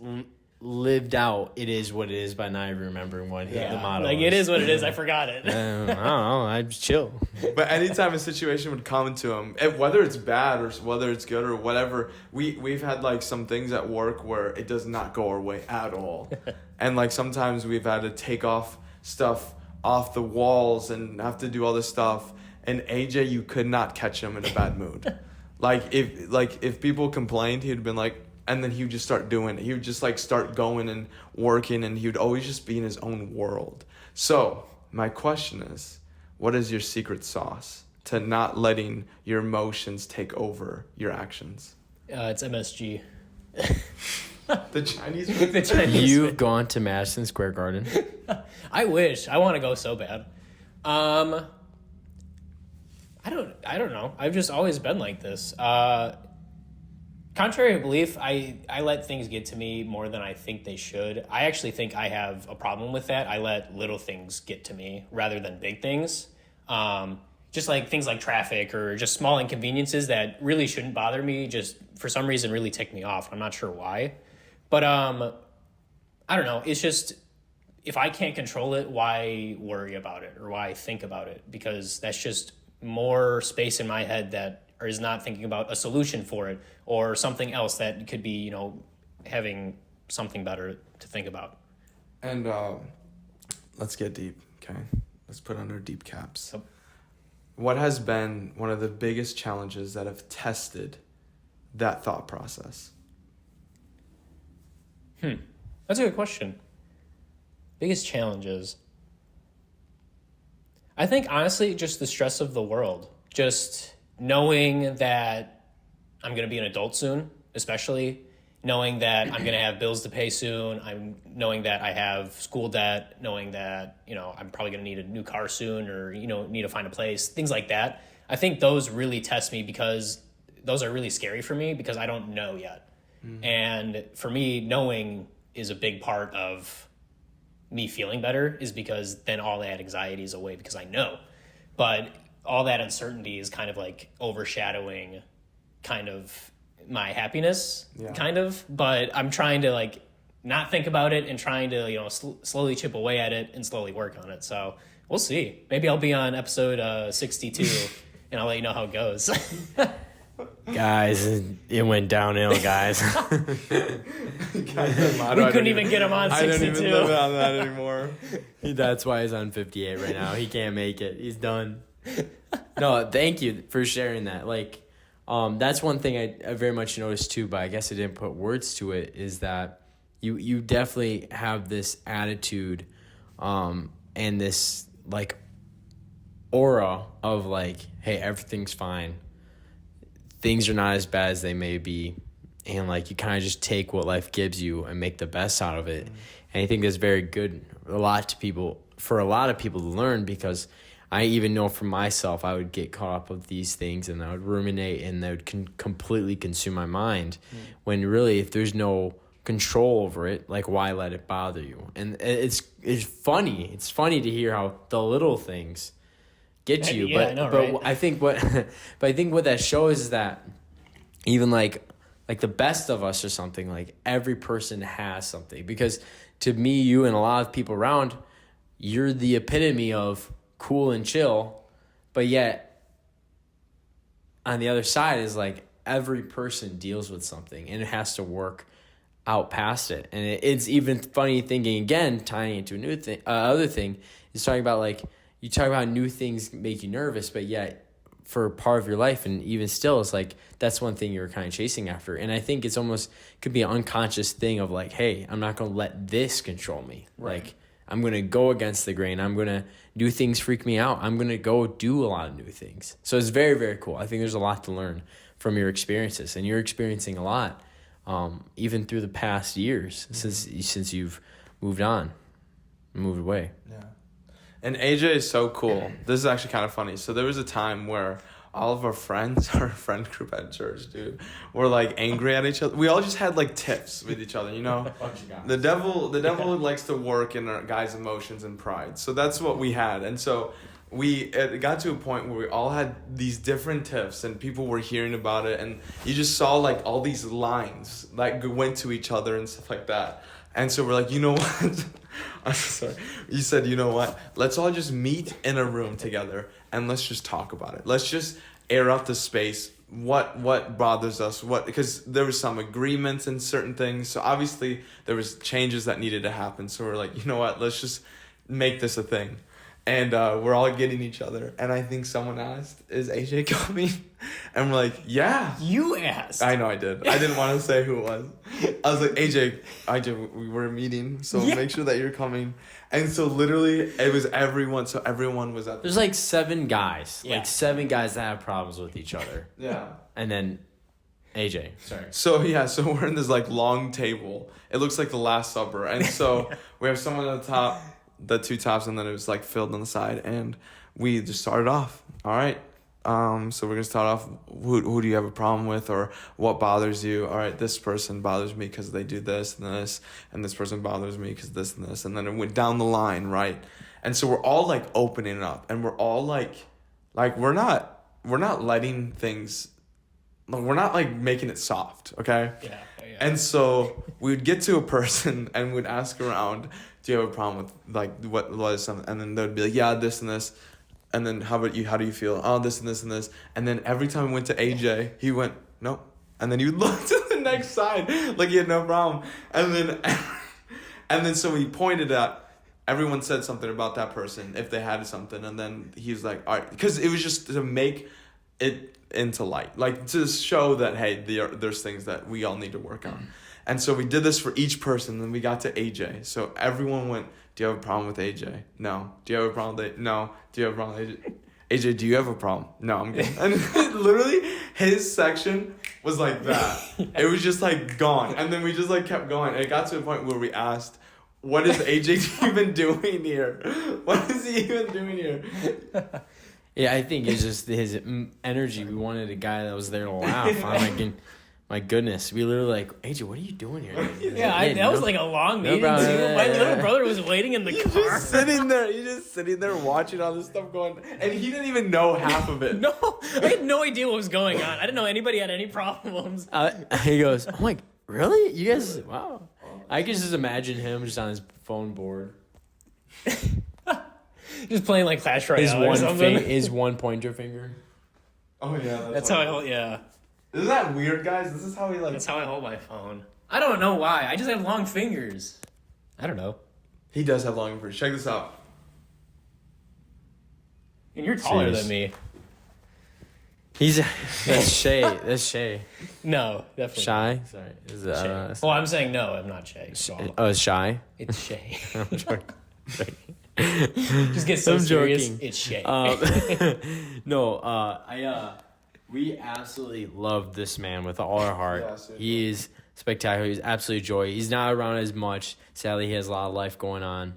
lived out "it is what it is" by not even remembering what the motto like, was. it is what it is. I forgot it. I don't know. I just chill. But anytime a situation would come to him, whether it's bad or whether it's good or whatever, we've had like some things at work where it does not go our way at all. And like sometimes we've had to take off stuff off the walls and have to do all this stuff. And AJ, you could not catch him in a bad mood. If people complained, he'd been like, and then he would just start doing it. He would just like start going and working, and he would always just be in his own world. So my question is, what is your secret sauce to not letting your emotions take over your actions? It's MSG. The Chinese The Chinese You've gone to Madison Square Garden. I wish. I want to go so bad. I don't know. I've just always been like this. Contrary to belief, I let things get to me more than I think they should. I actually think I have a problem with that. I let little things get to me rather than big things. Just like things like traffic or just small inconveniences that really shouldn't bother me, just for some reason really tick me off. I'm not sure why. But I don't know. It's just, if I can't control it, why worry about it or why think about it? Because that's just more space in my head that is not thinking about a solution for it or something else that could be, having something better to think about. And let's get deep, okay? Let's put on our deep caps. Yep. What has been one of the biggest challenges that have tested that thought process? That's a good question. Biggest challenges. I think, honestly, just the stress of the world. Just knowing that I'm going to be an adult soon, especially. Knowing that I'm going to have bills to pay soon. Knowing that I have school debt. Knowing that, I'm probably going to need a new car soon or, need to find a place. Things like that. I think those really test me because those are really scary for me because I don't know yet. Mm-hmm. And for me, knowing is a big part of me feeling better is because then all that anxiety is away because I know. But all that uncertainty is kind of like overshadowing kind of my happiness, kind of. But I'm trying to like not think about it and trying to, slowly chip away at it and slowly work on it. So we'll see. Maybe I'll be on episode 62 and I'll let you know how it goes. Guys, it went downhill, guys. We couldn't even get him on 62. I don't even live on that anymore. That's why he's on 58 right now. He can't make it. He's done. No, thank you for sharing that. Like, that's one thing I very much noticed too, but I guess I didn't put words to it, is that you definitely have this attitude and this like aura of like, hey, everything's fine. Things are not as bad as they may be. And like you kind of just take what life gives you and make the best out of it. And I think that's very good for a lot of people to learn, because I even know for myself, I would get caught up with these things and I would ruminate and they would completely consume my mind. When really, if there's no control over it, like why let it bother you? And it's funny. It's funny to hear how the little things get to you. Yeah, I know, right? I think what that shows is that even like the best of us or something, like every person has something. Because to me, you and a lot of people around, you're the epitome of cool and chill, but yet on the other side is like every person deals with something and it has to work out past it. And it's even funny thinking again, tying into a new thing, other thing is talking about like, you talk about new things make you nervous, but yet for part of your life and even still, it's like that's one thing you're kind of chasing after. And I think it's almost could be an unconscious thing of like, hey, I'm not going to let this control me. Right. Like I'm going to go against the grain. I'm going to do things freak me out. I'm going to go do a lot of new things. So it's very, very cool. I think there's a lot to learn from your experiences, and you're experiencing a lot, even through the past years since you've moved away. Yeah. And AJ is so cool. This is actually kind of funny. So there was a time where all of our friends, our friend group at church, dude, were like angry at each other. We all just had like tiffs with each other, you know? The devil likes to work in our guys' emotions and pride. So that's what we had. And so it got to a point where we all had these different tiffs and people were hearing about it, and you just saw like all these lines that went to each other and stuff like that. And so we're like, you know what? I'm sorry. You said, you know what? Let's all just meet in a room together and let's just talk about it. Let's just air out the space. What bothers us? Because there was some agreements in certain things. So obviously there was changes that needed to happen. So we're like, you know what? Let's just make this a thing. And we're all getting each other. And I think someone asked, is AJ coming? And we're like, yeah. You asked. I know I did. I didn't want to say who it was. I was like, AJ, we were meeting, so make sure that you're coming. And so literally, it was everyone. So everyone was at There's like 7 guys. Yeah. Like 7 guys that have problems with each other. Yeah. And then AJ. Sorry. So we're in this like long table. It looks like the Last Supper. And so we have someone at the top, the 2 tops, and then it was like filled on the side. And we just started off. All right. So we're gonna start off. Who do you have a problem with, or what bothers you? All right, this person bothers me because they do this and this, and this person bothers me because this and this, and then it went down the line, right? And so we're all like opening up, and we're all like we're not letting things, like we're not like making it soft, okay? Yeah. And so we would get to a person and we'd ask around, do you have a problem with like what is something? And then they'd be like, yeah, this and this. And then how about you? How do you feel? Oh, this and this and this. And then every time we went to AJ, he went, nope. And then he would look to the next side like he had no problem. And then so he pointed at, everyone said something about that person if they had something. And then he was like, all right. Because it was just to make it into light. Like to show that, hey, there's things that we all need to work on. And so we did this for each person. Then we got to AJ. So everyone went, do you have a problem with AJ? No. Do you have a problem with AJ? No. Do you have a problem with AJ? AJ, do you have a problem? No, I'm good. And literally, his section was like that. It was just like gone. And then we just like kept going. And it got to a point where we asked, what is AJ even doing here? What is he even doing here? Yeah, I think it's just his energy. We wanted a guy that was there to laugh. I'm like, my goodness, we literally like, AJ, what are you doing here? That was like a long meeting too. My little brother was waiting in the car. He's just sitting there watching all this stuff going, and he didn't even know half of it. No, I had no idea what was going on. I didn't know anybody had any problems. He goes, I'm like, really? You guys, wow. I can just imagine him just on his phone board. Just playing like Clash Royale or something. His one pointer finger. Oh yeah, That's how I hold. Yeah. Isn't that weird, guys? This is how he like. That's how I hold my phone. I don't know why. I just have long fingers. I don't know. He does have long fingers. Check this out. And you're taller Jeez. than me. That's Shay. That's Shay. No, definitely. Shy? Sorry. Is it, Shay. Well, I'm saying no. I'm not Shay. it's Shy? It's Shay. I'm joking. Just get so I'm serious. joking. It's Shay. We absolutely love this man with all our heart. Yeah, he is spectacular. He's absolute joy. He's not around as much. Sadly, he has a lot of life going on.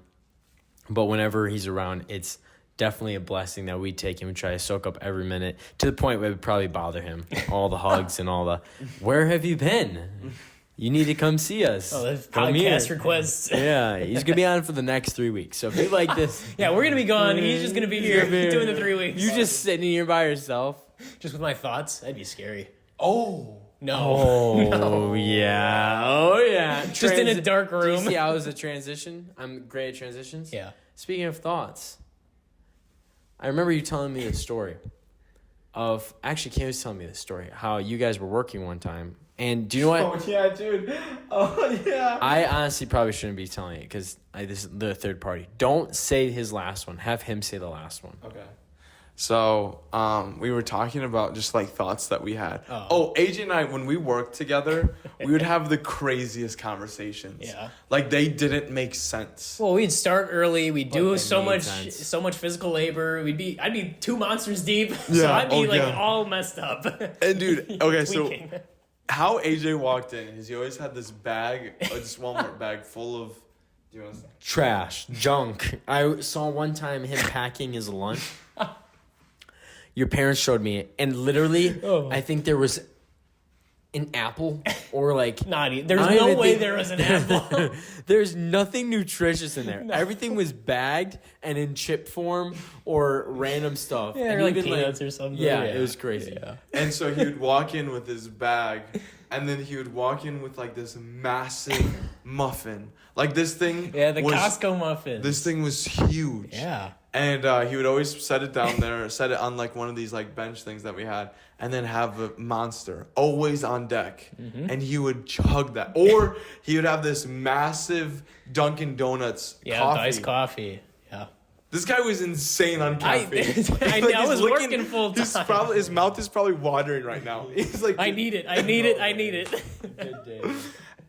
But whenever he's around, it's definitely a blessing that we take him and try to soak up every minute to the point where it would probably bother him. All the hugs and all the, where have you been? You need to come see us. Oh, that's Come podcast here. requests. Yeah, he's going to be on for the next 3 weeks. So if you like this. Yeah, we're going to be gone. He's just going to be here doing the 3 weeks. You just sitting here by yourself. Just with my thoughts? That'd be scary. Oh. No. Oh, No. yeah. Oh, yeah. Just in a dark Do you room. see how it was a transition? I'm great at transitions. Yeah. Speaking of thoughts, I remember you telling me the story of, actually, Kim was telling me this story, how you guys were working one time. And do you know what? Oh yeah, dude. Oh yeah. I honestly probably shouldn't be telling it because this is the third party. Don't say his last one. Have him say the last one. Okay. So, we were talking about just like thoughts that we had. Oh. AJ and I, when we worked together, we would have the craziest conversations. Yeah. Like they didn't make sense. Well, we'd start early. We'd do they so made much sense. physical labor. I'd be 2 monsters deep. So Yeah, I'd be like yeah. all messed up. And dude, okay, so Tweaking. how AJ walked in is he always had this bag, this Walmart bag full of. Do you want to? Trash, junk. I saw one time him packing his lunch. Your parents showed me it, and literally, I think there was an apple or like There's I no don't even way think- there was an apple. There's nothing nutritious in there. Everything was bagged and in chip form or random stuff. Yeah, and or like even, peanuts or something. Yeah, Yeah. it was crazy. Yeah. And so he would walk in with his bag, and then he would walk in with like this massive muffin. Like this thing. Yeah, the was, Costco muffin. This thing was huge. Yeah. And he would always set it down there, set it on like one of these like bench things that we had, and then have a monster always on deck. And he would chug that. Or he would have this massive Dunkin' Donuts Yeah, coffee. iced coffee. Yeah. This guy was insane on caffeine. I Like, was he's looking- working full he's time. his mouth is probably watering right now. He's like, I need it. I need it.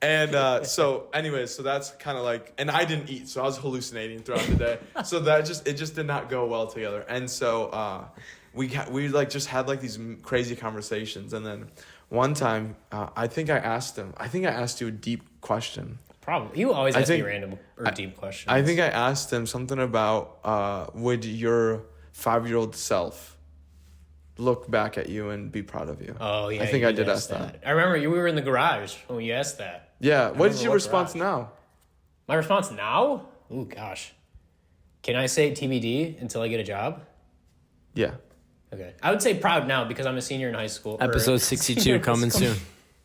And so anyways, so that's kind of like, and I didn't eat, so I was hallucinating throughout the day. So it just did not go well together. And so we like just had like these crazy conversations. And then one time, I think I asked you a deep question. Probably. You always I ask me think- random or deep questions. I think I asked him something about would your 5-year-old self look back at you and be proud of you? Oh, yeah. I think you I did ask ask that. I remember we were in the garage when you asked that. Yeah. What is remember your what response garage. now? My response now? Ooh, gosh. Can I say TBD until I get a job? Yeah. Okay. I would say proud now because I'm a senior in high school. or Episode senior 62 in coming school.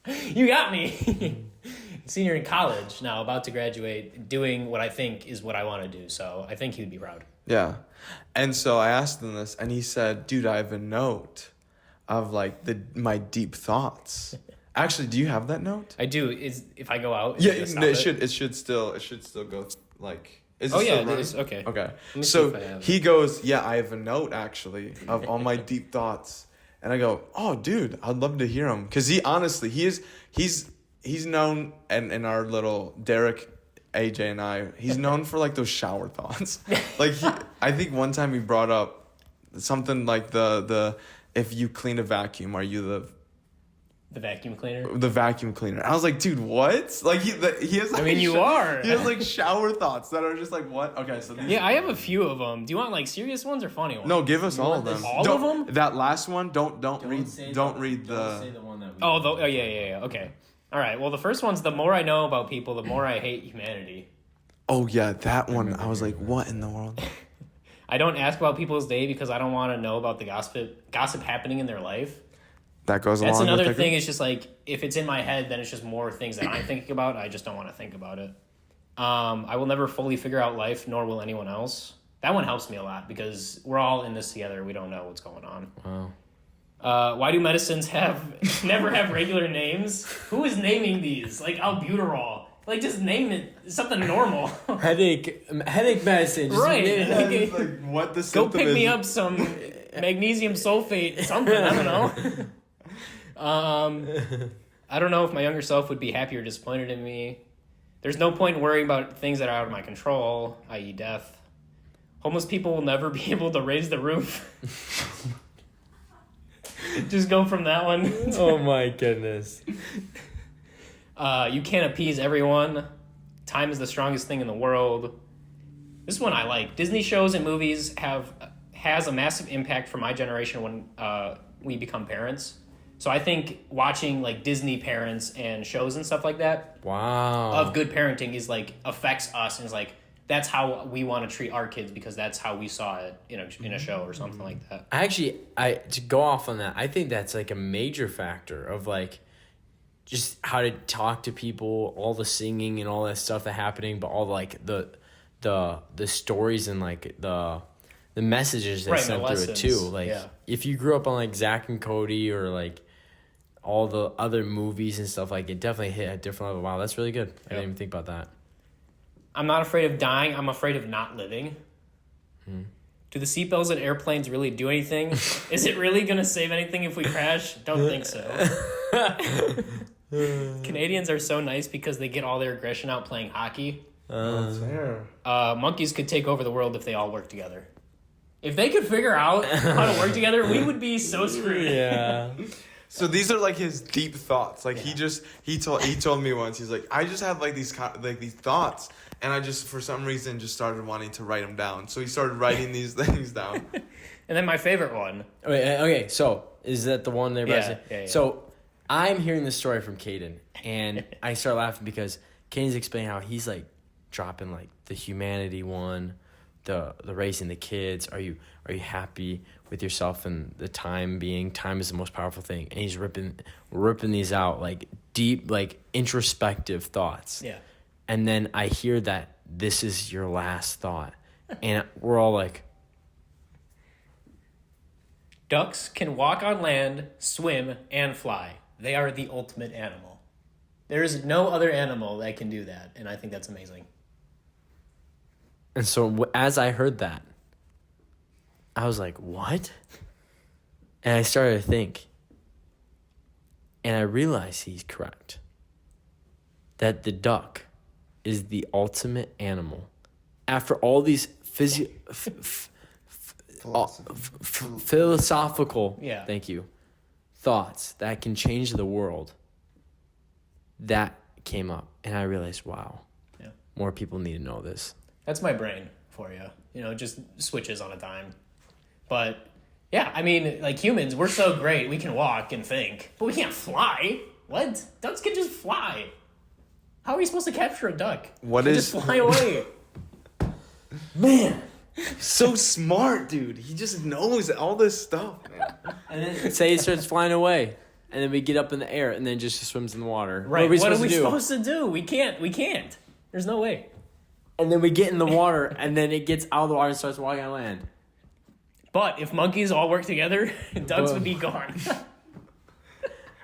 soon. You got me. Senior in college now, about to graduate, doing what I think is what I want to do. So I think he would be proud. Yeah. And so I asked him this, and he said, dude, I have a note of like my deep thoughts. Actually, do you have that note? I do. Is if I go out? is Yeah, it gonna it stop should still go like. Is Oh it yeah, still it running? is. Okay. Okay. me see So if I have it. he goes, yeah, I have a note actually of all my deep thoughts, and I go, oh, dude, I'd love to hear him because he honestly he's known and in our little Derek. AJ and I, he's known for like those shower thoughts. Like I think one time he brought up something like the if you clean a vacuum, are you The vacuum cleaner. the vacuum cleaner? I was like, dude, what? Like he has. Like, I mean, you are. He has like shower thoughts that are just like what? Okay, so these, Yeah, I have a few of them. Do you want like serious ones or funny ones? no, give us all of want them. this- all Don't- of them? That last one, don't read the. one that we Oh, yeah. Okay. All right. Well, the first one's the more I know about people, the more I hate humanity. Oh yeah, that one. I was like, what in the world? I don't ask about people's day because I don't want to know about the gossip happening in their life. That goes That's along another with thing. It's just like if it's in my head, then it's just more things that I'm thinking about. I just don't want to think about it. I will never fully figure out life, nor will anyone else. That one helps me a lot because we're all in this together. We don't know what's going on. Wow. Why do medicines never have regular names? Who is naming these? Like albuterol. Like just name it something normal. Headache medicine. Just Right. name it. Yeah, it's like what the Go symptom pick is. me up some magnesium sulfate, something. I don't know. I don't know if my younger self would be happy or disappointed in me. There's no point in worrying about things that are out of my control, i.e. death. Homeless people will never be able to raise the roof. Just go from that one. Oh my goodness. You can't appease everyone. Time is the strongest thing in the world. This one I like. Disney shows and movies has a massive impact for my generation when we become parents. So I think watching like Disney parents and shows and stuff like that Wow. of good parenting is like affects us and is like that's how we want to treat our kids because that's how we saw it in a show or something like that. I to go off on that, I think that's like a major factor of like just how to talk to people, all the singing and all that stuff that happening, but all like the stories and like the messages that Right, sent the through it too. lessons, Like yeah. if you grew up on like Zack and Cody or like all the other movies and stuff, like it definitely hit a different level. Wow, that's really good. I didn't even think about that. I'm not afraid of dying. I'm afraid of not living. Do the seatbelts in airplanes really do anything? Is it really going to save anything if we crash? Don't think so. Canadians are so nice because they get all their aggression out playing hockey. That's fair. Monkeys could take over the world if they all work together. If they could figure out how to work together, we would be so screwed. Yeah. So these are like his deep thoughts. Like he told me once, he's like, I just have like these thoughts, and I just for some reason just started wanting to write them down. So he started writing these things down. And then my favorite one. Okay, so is that the one they're about to say? Yeah. So I'm hearing this story from Caeden, and I start laughing because Caden's explaining how he's like dropping like the humanity one, the raising the kids. Are you happy with yourself and the time is the most powerful thing, and he's ripping these out like deep, like introspective thoughts. Yeah. And then I hear that this is your last thought, and we're all like, Ducks can walk on land, swim, and fly. They are the ultimate animal. There is no other animal that can do that, and I think that's amazing. and so as I heard that, I was like, what? And I started to think, and I realized he's correct. That the duck is the ultimate animal. After all these philosophical, Yeah. thank you, thoughts that can change the world, that came up. And I realized, wow, Yeah. more people need to know this. That's my brain for you. You know, just switches on a dime. But, yeah, I mean, like humans, we're so great. We can walk and think, but we can't fly. What? Ducks can just fly. How are we supposed to capture a duck? What They is- just fly away? Man, so smart, dude. He just knows all this stuff, man. And then say he starts flying away, and then we get up in the air, and then just swims in the water. Right. What What are are we we supposed to do? supposed to do? We can't. There's no way. And then we get in the water, and then it gets out of the water and starts walking on land. But if monkeys all work together, ducks would be gone.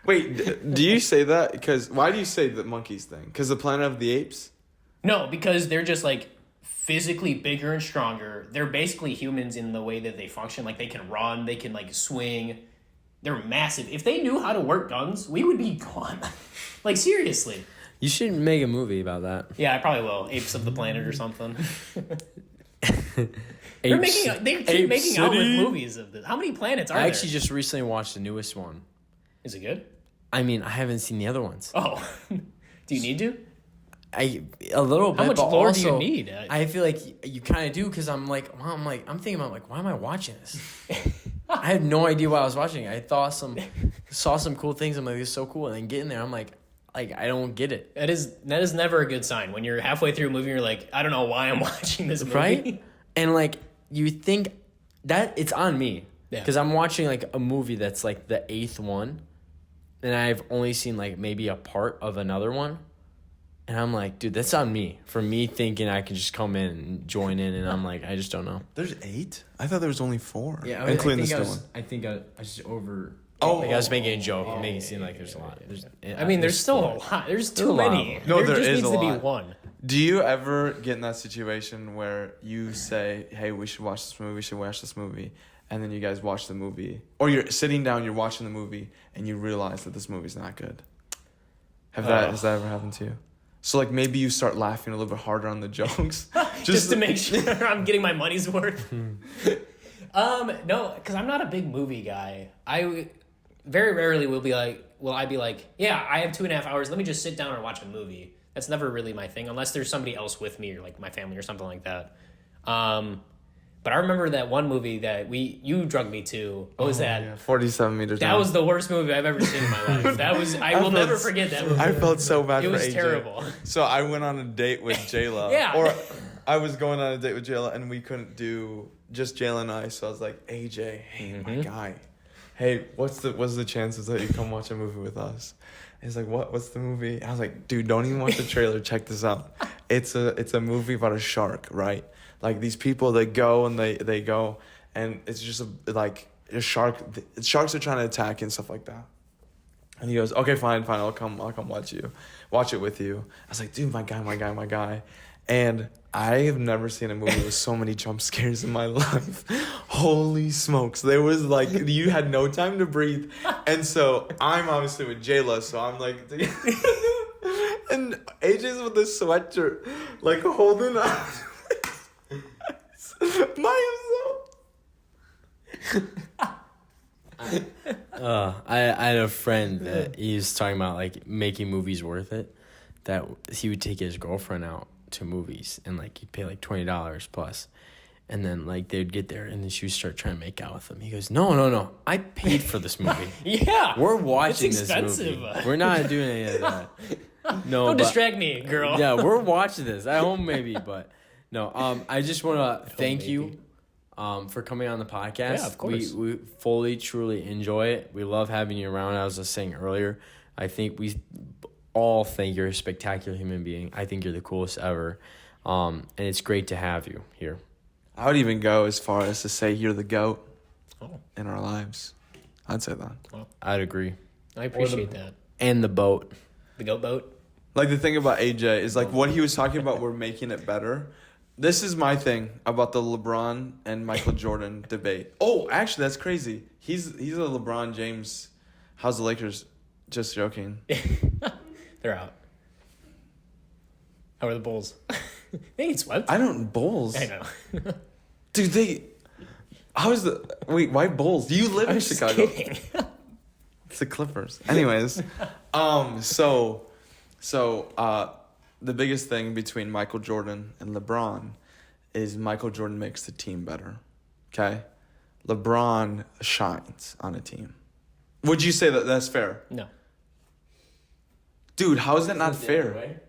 Wait, do you say that? Because why do you say the monkeys thing? Because the Planet of the Apes? No, because they're just like physically bigger and stronger. They're basically humans in the way that they function. Like they can run, they can like swing. They're massive. If they knew how to work guns, we would be gone. Like seriously. You should make a movie about that. Yeah, I probably will. Apes of the Planet or something. They keep making out with movies of this. How many planets are I there? actually just recently watched the newest one. Is it good? I mean, I haven't seen the other ones. Oh. Do you need to? A little bit. How much but lore also, do you need? I feel like you kind of do because I'm thinking about like, why am I watching this? I had no idea why I was watching it. I saw some cool things. I'm like, this is so cool, and then get in there, I'm like I don't get it. That is never a good sign. When you're halfway through a movie, you're like, I don't know why I'm watching this movie. Right? And like you think that it's on me Yeah. because I'm watching like a movie that's like the 8th one, and I've only seen like maybe a part of another one, and I'm like, dude, that's on me for me thinking I can just come in and join in, and I'm like, I just don't know. There's 8? I thought there was only 4. Yeah, including the one. I think I just over. Oh, like I was making a joke, and making it seem like there's a lot. I mean, there's still a lot. There's too a lot. many. No, there there just is needs a to be lot. one. Do you ever get in that situation where you say, hey, we should watch this movie, and then you guys watch the movie, or you're sitting down, you're watching the movie, and you realize that this movie's not good? Has that ever happened to you? So like maybe you start laughing a little bit harder on the jokes, Just to make sure I'm getting my money's worth. No, because I'm not a big movie guy. I very rarely will I be like, yeah, I have 2.5 hours. Let me just sit down and watch a movie. That's never really my thing, unless there's somebody else with me or like my family or something like that. But I remember that one movie that you drugged me to. What was that? Yeah, 47 meters. That down. was the worst movie I've ever seen in my life. I will never forget that movie. I felt so bad It for was AJ. terrible. So I went on a date with Jayla. Yeah. Or I was going on a date with Jayla, and we couldn't do just Jayla and I. So I was like, AJ, hey, my guy, hey, what's the chances that you come watch a movie with us? And he's like, what's the movie? I was like, dude, don't even watch the trailer. Check this out. It's a movie about a shark, right? Like these people, they go and they go, and it's just a shark. Sharks are trying to attack and stuff like that. And he goes, okay, fine, I'll come watch it with you. I was like, dude, my guy. And I have never seen a movie with so many jump scares in my life. Holy smokes. There was like, you had no time to breathe. And so I'm obviously with Jayla, so I'm like, and AJ's with the sweatshirt, like holding on by himself. I had a friend that he was talking about like making movies worth it. That he would take his girlfriend out to movies and like he'd pay like $20 plus, and then like they'd get there and then she would start trying to make out with him. He goes, no, I paid for this movie. Yeah, We're watching it's this expensive. movie. We're not doing any of that. No, Don't but- distract me, girl. Yeah, we're watching this at home maybe, but no. I just want to thank you for coming on the podcast. Yeah, of course. We fully, truly enjoy it. We love having you around. I was just saying earlier, I think we all think you're a spectacular human being. I think you're the coolest ever. And it's great to have you here. I would even go as far as to say you're the GOAT Oh. in our lives. I'd say that. I'd agree. I appreciate that. And the boat. The goat boat. Like the thing about AJ is like what he was talking about, we're making it better. This is my thing about the LeBron and Michael Jordan debate. Oh, actually, that's crazy. He's a LeBron James. How's the Lakers? Just joking. They're out. How are the Bulls? They ain't swept. I don't Bulls. I know. Dude, why Bulls? Do you live I in was just Chicago? kidding. It's the Clippers. Anyways, so the biggest thing between Michael Jordan and LeBron is Michael Jordan makes the team better. Okay? LeBron shines on a team. Would you say that that's fair? No. Dude, how is that not fair?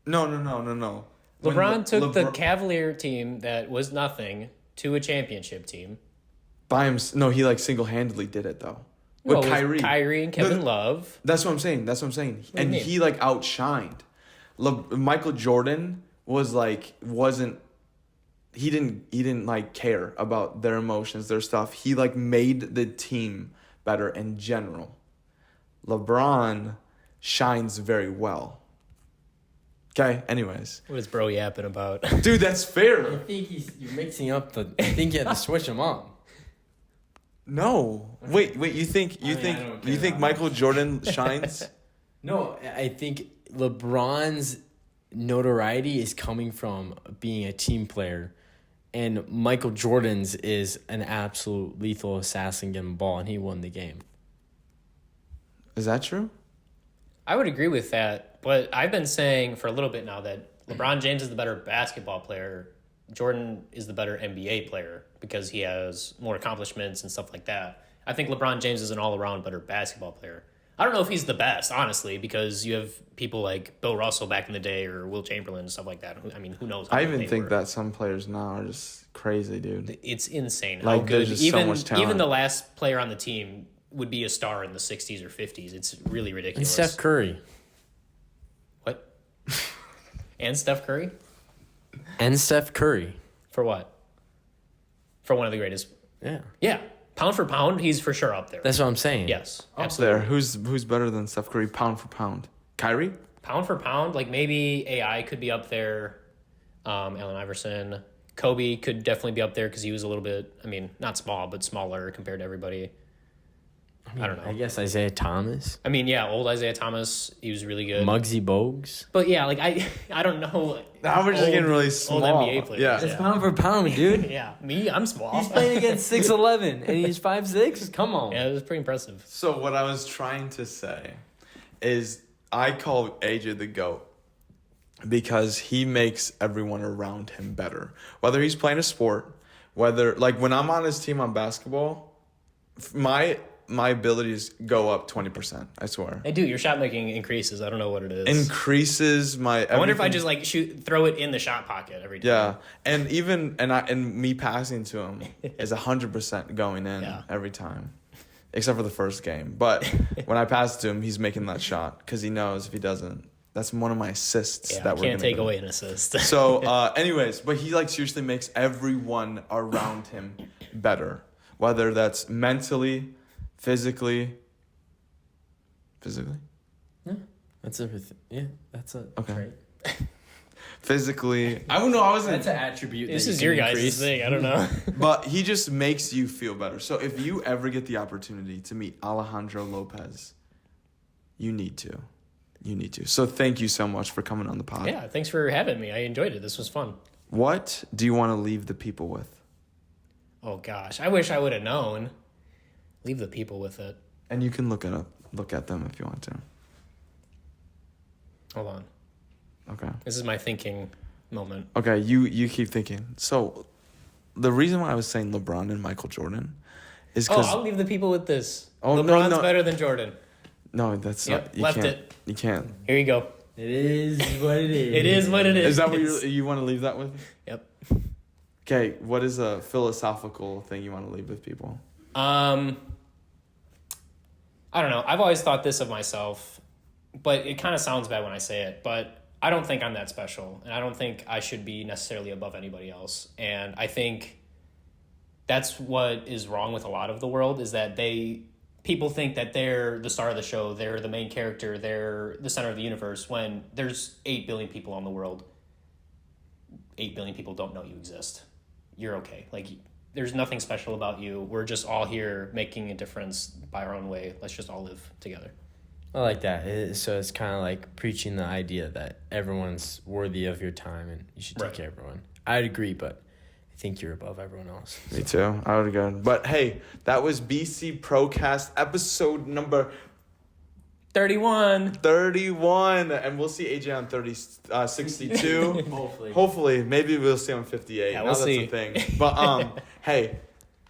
No. When LeBron took the LeBron- Cavalier team that was nothing to a championship team. by him. No, he like single-handedly did it though. With Well, Kyrie. Kyrie and Kevin No, Love. That's what I'm saying. do you And mean? he like outshined. Michael Jordan was like he didn't like care about their emotions, their stuff. He like made the team better in general. LeBron shines very well. Okay, anyways. What is bro yapping about? Dude, that's fair. I think you're mixing up the. I think you have to switch them up. No. Wait, you think I don't you care think that Michael Jordan shines? No, I think LeBron's notoriety is coming from being a team player, and Michael Jordan's is an absolute lethal assassin getting the ball, and he won the game. Is that true? I would agree with that, but I've been saying for a little bit now that LeBron James is the better basketball player. Jordan is the better NBA player because he has more accomplishments and stuff like that. I think LeBron James is an all-around better basketball player. I don't know if he's the best, honestly, because you have people like Bill Russell back in the day or Will Chamberlain and stuff like that. I mean, who knows? How I good even they think were. that some players now are just crazy, dude. It's insane how Like, good there's just so much talent. even the last player on the team would be a star in the 60s or 50s. It's really And ridiculous. Steph Curry. What? And Steph Curry? And Steph Curry. For what? For one of the greatest. Yeah. Yeah. Pound for pound, he's for sure up there. That's what I'm saying. Yes. Up Absolutely. there. Who's better than Steph Curry pound for pound? Kyrie? Pound for pound, like maybe AI could be up there. Allen Iverson. Kobe could definitely be up there because he was a little bit, I mean, not small, but smaller compared to everybody. I don't know. I guess Isaiah Thomas. I mean, yeah, old Isaiah Thomas, he was really good. Muggsy Bogues. But yeah, like I don't know. Now we're just getting really Old small. NBA players. Yeah. It's pound for pound, dude. Yeah, me, I'm small. He's playing against 6'11", and he's 5'6". Come on. Yeah, it was pretty impressive. So what I was trying to say is I call AJ the GOAT because he makes everyone around him better. Whether he's playing a sport, whether like when I'm on his team on basketball, my abilities go up 20%, I swear. Hey, dude, your shot making increases. I don't know what it is. Increases my I wonder if I everything. just like throw it in the shot pocket every time. Yeah, and even and me passing to him is 100% going in Yeah. every time, except for the first game. But when I pass to him, he's making that shot because he knows if he doesn't, that's one of my assists Yeah, that we're can't gonna take do. away an assist. So, anyways, but he like seriously makes everyone around him better, whether that's mentally, physically. That's everything. Yeah, that's it. Okay. Right. physically. I don't know. I wasn't. That's an attribute. This that is you your can guys' increase. thing. I don't know. But he just makes you feel better. So if you ever get the opportunity to meet Alejandro Lopez, you need to. You need to. So thank you so much for coming on the pod. Yeah, thanks for having me. I enjoyed it. This was fun. What do you want to leave the people with? Oh gosh, I wish I would have known. Leave the people with it. And you can look at them if you want to. Hold on. Okay. This is my thinking moment. Okay, you keep thinking. So the reason why I was saying LeBron and Michael Jordan is Oh, because I'll leave the people with this. Oh, no, LeBron's no. better than Jordan. no, that's Yep, not. You left can't. it. You can't. Here you go. It is what it is. It is what it is. Is that what you want to leave that with? Yep. Okay, what is a philosophical thing you want to leave with people? I don't know. I've always thought this of myself, but it kind of sounds bad when I say it, but I don't think I'm that special, and I don't think I should be necessarily above anybody else. And I think that's what is wrong with a lot of the world, is that people think that they're the star of the show, they're the main character, they're the center of the universe, when there's 8 billion people on the world. 8 billion people don't know you exist. You're okay. Like, there's nothing special about you. We're just all here making a difference by our own way. Let's just all live together. I like that. So it's kind of like preaching the idea that everyone's worthy of your time and you should take Right. care of everyone. I'd agree, but I think you're above everyone else. Me too. I would agree. But hey, that was BC Procast episode number 31. 31, and we'll see AJ on 62. Hopefully. Hopefully, maybe we'll see on 58. Yeah, Now we'll that's see. the thing. But hey,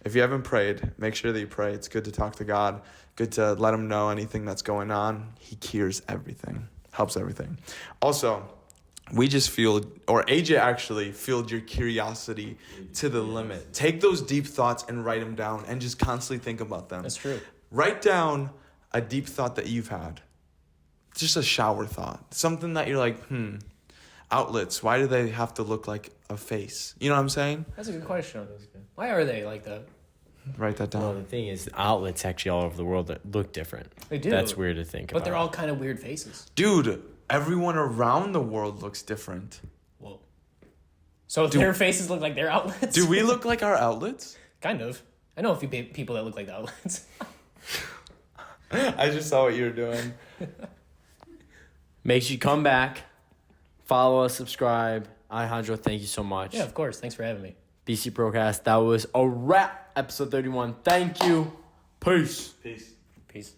if you haven't prayed, make sure that you pray. It's good to talk to God. Good to let him know anything that's going on. He cures everything. Helps everything. Also, we just AJ actually filled your curiosity to the limit. Take those deep thoughts and write them down and just constantly think about them. That's true. Write down a deep thought that you've had. Just a shower thought. Something that you're like, outlets, why do they have to look like a face? You know what I'm saying? That's a good question. Why are they like that? Write that Well, down. the thing is, outlets actually all over the world that look different. They do. That's weird to think about. But they're all kind of weird faces. Dude, everyone around the world looks different. Whoa. So their faces look like their outlets? Do we look like our outlets? Kind of. I know a few people that look like the outlets. I just saw what you were doing. Make sure you come back, follow us, subscribe. Alejandro, thank you so much. Yeah, of course. Thanks for having me. BC Procast, that was a wrap. Episode 31. Thank you. Peace. Peace. Peace.